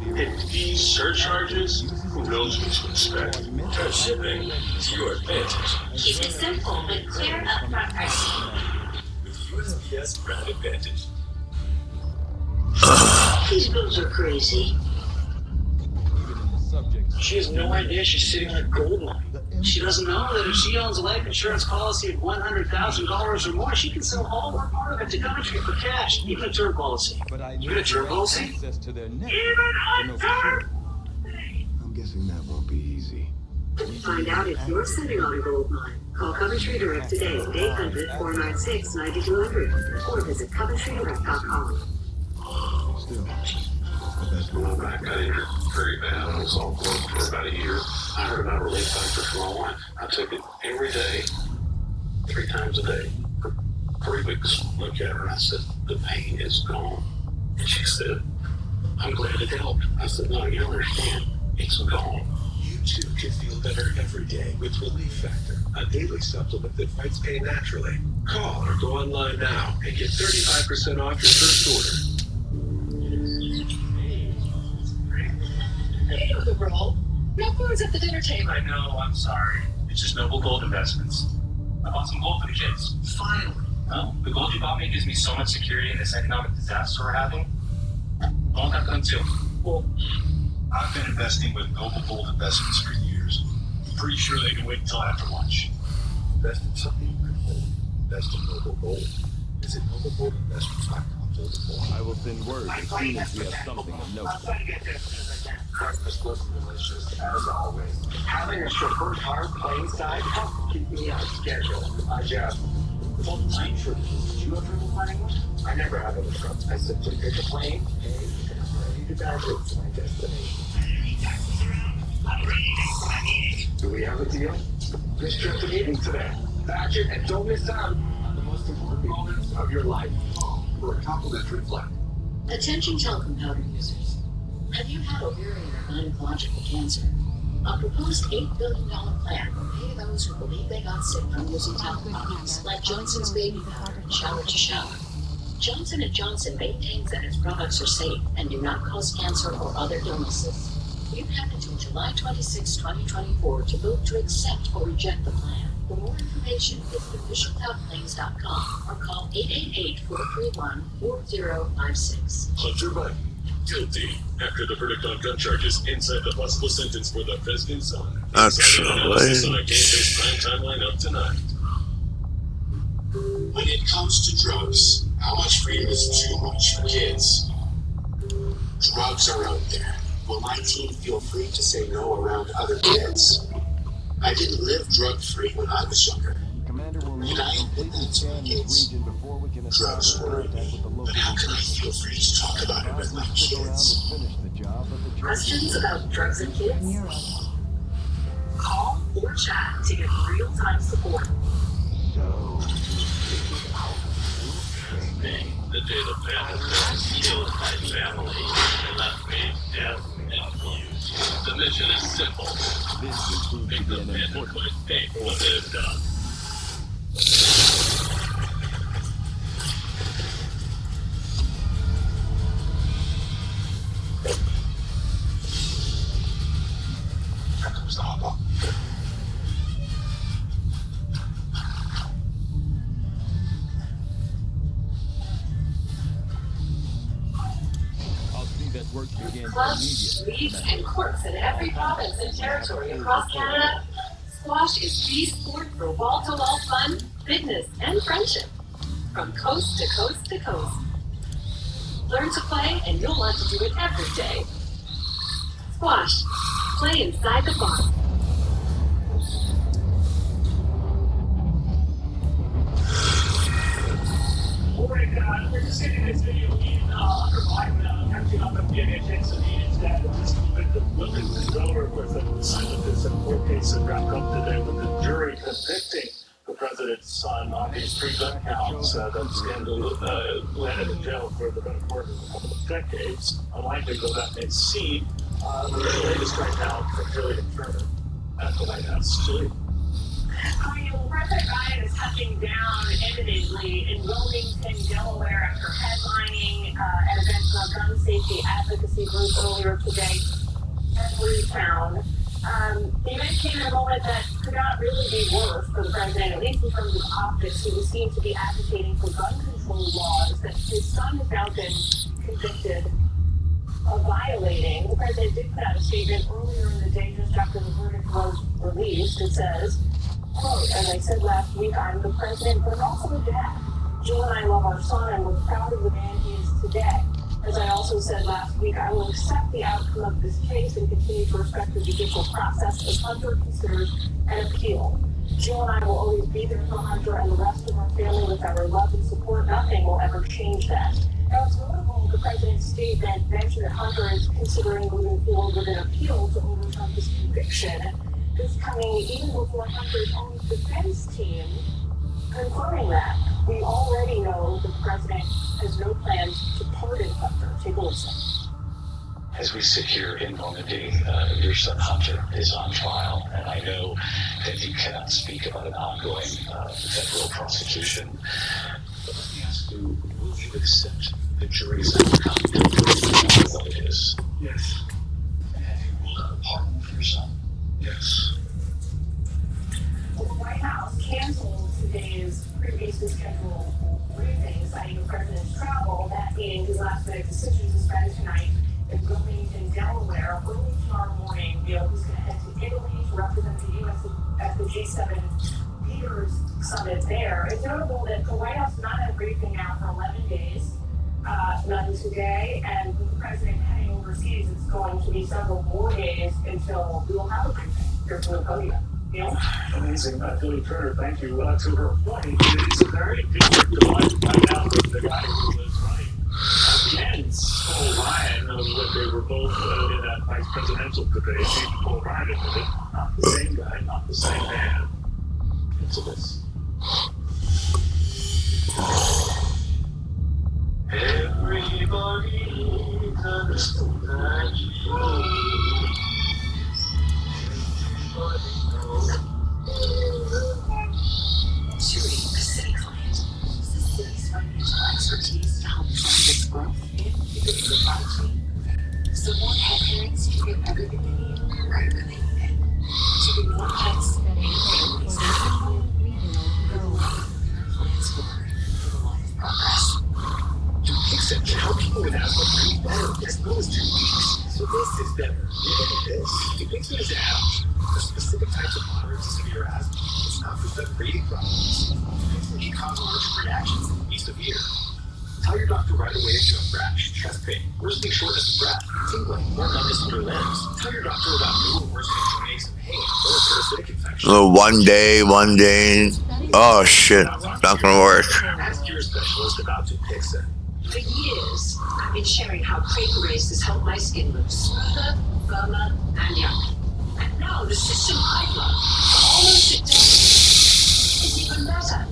And these surcharges, who knows what to expect? Touch shipping is your advantage. Keep it simple with clear upfront pricing. With USPS Brand Advantage. These bills are crazy. She has no idea she's sitting on a gold mine. She doesn't know that if she owns a life insurance policy of $100,000 or more, she can sell all or part of it to Coventry for cash, even a term policy. Even a term policy? Even a term! I'm guessing that won't be easy. Find out if you're sitting on a gold mine. Call Coventry Direct today at 800-496-9200 or visit CoventryDirect.com. Still, I got injured very bad. I was on court for about a year. I heard about Relief Factor from my wife. I took it every day, 3 times a day, for 3 weeks. Looked at her and I said, the pain is gone. And she said, I'm glad it helped. I said, no, you don't understand. It's gone. You too can feel better every day with Relief Factor, a daily supplement that fights pain naturally. Call or go online now and get 35% off your first order. Hey, Uncle Roll. No food's at the dinner table. I know, I'm sorry. It's just Noble Gold Investments. I bought some gold for the kids. Finally. Well, the gold you bought me gives me so much security in this economic disaster we're having. I want that done too. Well, I've been investing with Noble Gold Investments for years. I'm pretty sure they can wait until after lunch. Invest in something you can hold. Invest in Noble Gold. Visit NobleGoldInvestments.com. I will send word as soon as we have something of note. Breakfast was delicious, as always. Having a chauffeur car plane side helped keep me on schedule. With all the time shortages, did you ever planning one? I never have a truck. I simply pick a plane, and I'm ready to dive to my destination. I'm ready to take what I need. Do we have a deal? Let's trip the meeting today. Badge it and don't miss out on the most important moments of your life. For a complimentary flight. Attention talcum powder users. Have you had ovarian or gynecological cancer? A proposed $8 billion plan will pay those who believe they got sick from using talcum products like Johnson's Baby Powder and Shower to Shower. Johnson & Johnson maintains that its products are safe and do not cause cancer or other illnesses. You have until July 26, 2024 to vote to accept or reject the plan. For more information, visit officialtalcplanes.com or call 888-431-4056. Hunter Biden, Guilty. After the verdict on gun charges, inside the possible sentence for the president's son. Actually, On a game-based prime timeline of tonight. When it comes to drugs, how much freedom is too much for kids? Drugs are out there. Will my team feel free to say no around other kids? I didn't live drug-free when I was younger. Commander will need And I to ain't been completely that to my scan this kids. region before we can Drugs establish worry contact me, with the but local how can I feel free to talk about it with my Stick around kids? and finish the job of the Questions about drugs and kids? Call or chat to get real-time support. The day the bandit killed my family and left me deaf and mute. The mission is simple. Make the bandit quit pay for what they've done. Here comes the hop-up. Clubs, leagues, and courts in every province and territory across Canada, squash is the sport for wall-to-wall fun, fitness, and friendship. From coast to coast to coast. Learn to play, and you'll want to do it every day. Squash. Play inside the box. Alright, we're just getting this video in under catching up and getting a chance to meet instead of just moving the weapons over. Of course, that decided this in court case that wrapped up today with the jury convicting the president's son on these 3 gun counts. That scandal landed in jail for the better part of a couple of decades. Unlikely though that may seem, the latest right now from Julian Turner at the White House. Julie. President Biden is touching down imminently in Wilmington, Delaware, after headlining an event for a gun safety advocacy group earlier today at Town. The event came at a moment that could not really be worse for the president, at least in terms of optics. He was seen to be advocating for gun control laws that his son has now been convicted of violating. The president did put out a statement earlier in the day, just after the verdict was released. It says, quote, as I said last week, I'm the president, but I'm also a dad. Jill and I love our son, and we're proud of the man he is today. As I also said last week, I will accept the outcome of this case and continue to respect the judicial process as Hunter considers an appeal. Jill and I will always be there for Hunter and the rest of our family with our love and support. Nothing will ever change that. Now, it's notable the president's statement mentioned that Hunter is considering moving forward with an appeal to overturn his conviction. This coming even before Hunter's own defense team confirming that. We already know the president has no plans to pardon Hunter. Take a listen. As we sit here in Normandy, your son Hunter is on trial, and I know that you cannot speak about an ongoing federal prosecution. But let me ask you, will you accept the jury's outcome for what it is? Yes. And have you ruled out a pardon for your son? Yes. The White House canceled today's previously scheduled briefing, citing the president's travel. That meeting, his last-minute decision to spend tonight in Wilmington, Delaware. Early tomorrow morning, he's going to head to Italy to represent the U.S. at the G7 leaders summit there. It's notable that the White House has not had a briefing now for 11 days, none today, and with the president heading overseas, it's going to be several more days until we will have a briefing here from the podium. Amazing. Julie Turner, thank you. To her point, it's a very different dilemma right now with the guy who was running against Paul Ryan when they were both in that vice presidential debate. Paul Ryan admitted it. Not the same guy, not the same man. Into this. Everybody's understood that you. Shuri, a city client, uses the city's financial expertise to help fund its growth and keep it supply chain. So more pet parents can get everything they need right when they need it. To be more pets than anything is plans for a lot of progress. Except how people with asthma As well as 2 weeks. So this is better. This. It makes me as out. For specific types of moderate to severe asthma, it's not for some breathing problems. It can cause allergic reactions and be severe. Tell your doctor right away if you have rash, chest pain, worsening shortness of breath, tingling, or numbness in your limbs. Tell your doctor about new or worsening joint aches and pain, or a parasitic infection. Oh, one day. Oh shit, not gonna work. Ask your specialist about Dupixent. For years, I've been sharing how Quaker Race has helped my skin look smoother, firmer, and younger. And now the system I love, almost it does, is even better.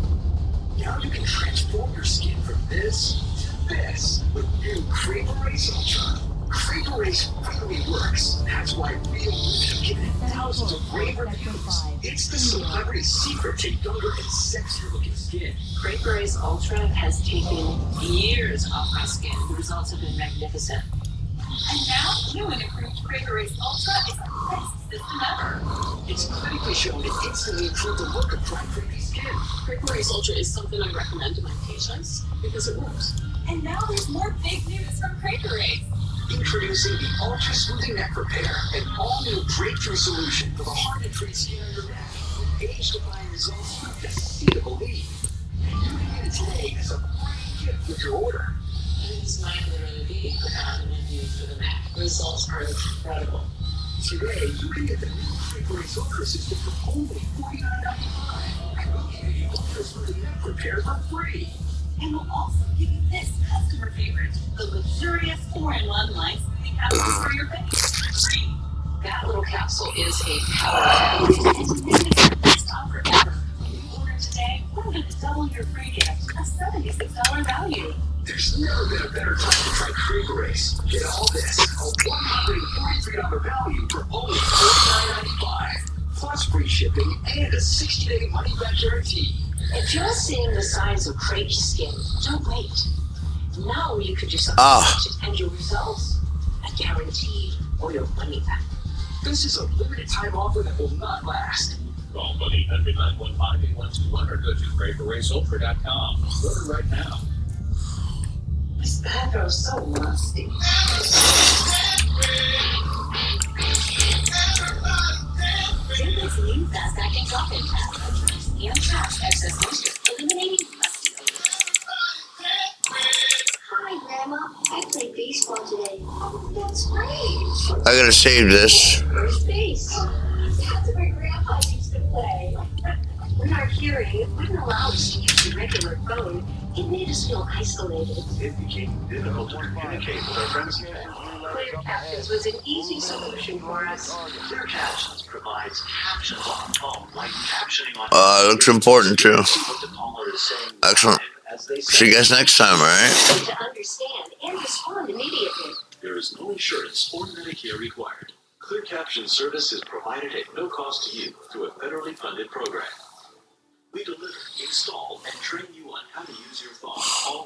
Now you can transform your skin from this to this with new Quaker Race Ultra. Quaker Race really works. That's why real women have given it thousands of rave reviews. It's the celebrity secret to younger and sexier looking skin. Quaker Race Ultra has taken years off my skin. The results have been magnificent. And now, new and improved Quaker Race Ultra is the best system ever. It's clinically shown to instantly improve the look of dry, crepey skin. Quaker Race Ultra is something I recommend to my patients because it works. And now there's more big news from Quaker Race. Introducing the Ultra Smoothing Neck Repair, an all-new breakthrough solution for the hard-to-treat skin on your neck with age-defying results you just see to believe. And you can get it today as a free gift with your order. And it's my community for having it used for the neck. Results are incredible. Today, you can get the new Quaker Race Ultra system for only $49.95. And we'll give you the Ultra Smoothing Neck Repair for free. And we'll also give you this customer favorite, the luxurious 4-in-1 line smoothing capsule for your face. Free. That little capsule is a power. It's on forever. When you order today, we're going to double your free gift, a $76 value. There's never been a better time to try Quaker Race. Get all this, a $143 value for only $49.95. Plus free shipping and a 60-day money-back guarantee. If you're seeing the signs of crepey skin, don't wait. Now you could do something and your results are guaranteed or your money back. This is a limited time offer that will not last. Call 1-800-915-8121 or go to QuakerRaceUltra.com. Order right now. This bathroom's so musty. Take this new fast-acting drop-in tap and traps excess moisture, eliminating musty odor. Hi, Grandma. I played baseball today. Oh, that's great. I gotta save this. First base. That's where Grandpa used to play. When our hearing wouldn't allow us to use the regular phone, it made us feel isolated. It became difficult to communicate with our friends and family. Clear Captions was an easy solution for us. Clear Captions provides captions on a phone, like captioning on. Looks important too. What the caller is saying. Excellent. As they See you guys next time, alright? To understand and respond immediately. There is no insurance or Medicare required. Clear Caption service is provided at no cost to you through a federally funded program. We deliver, install, and train you on how to use your phone all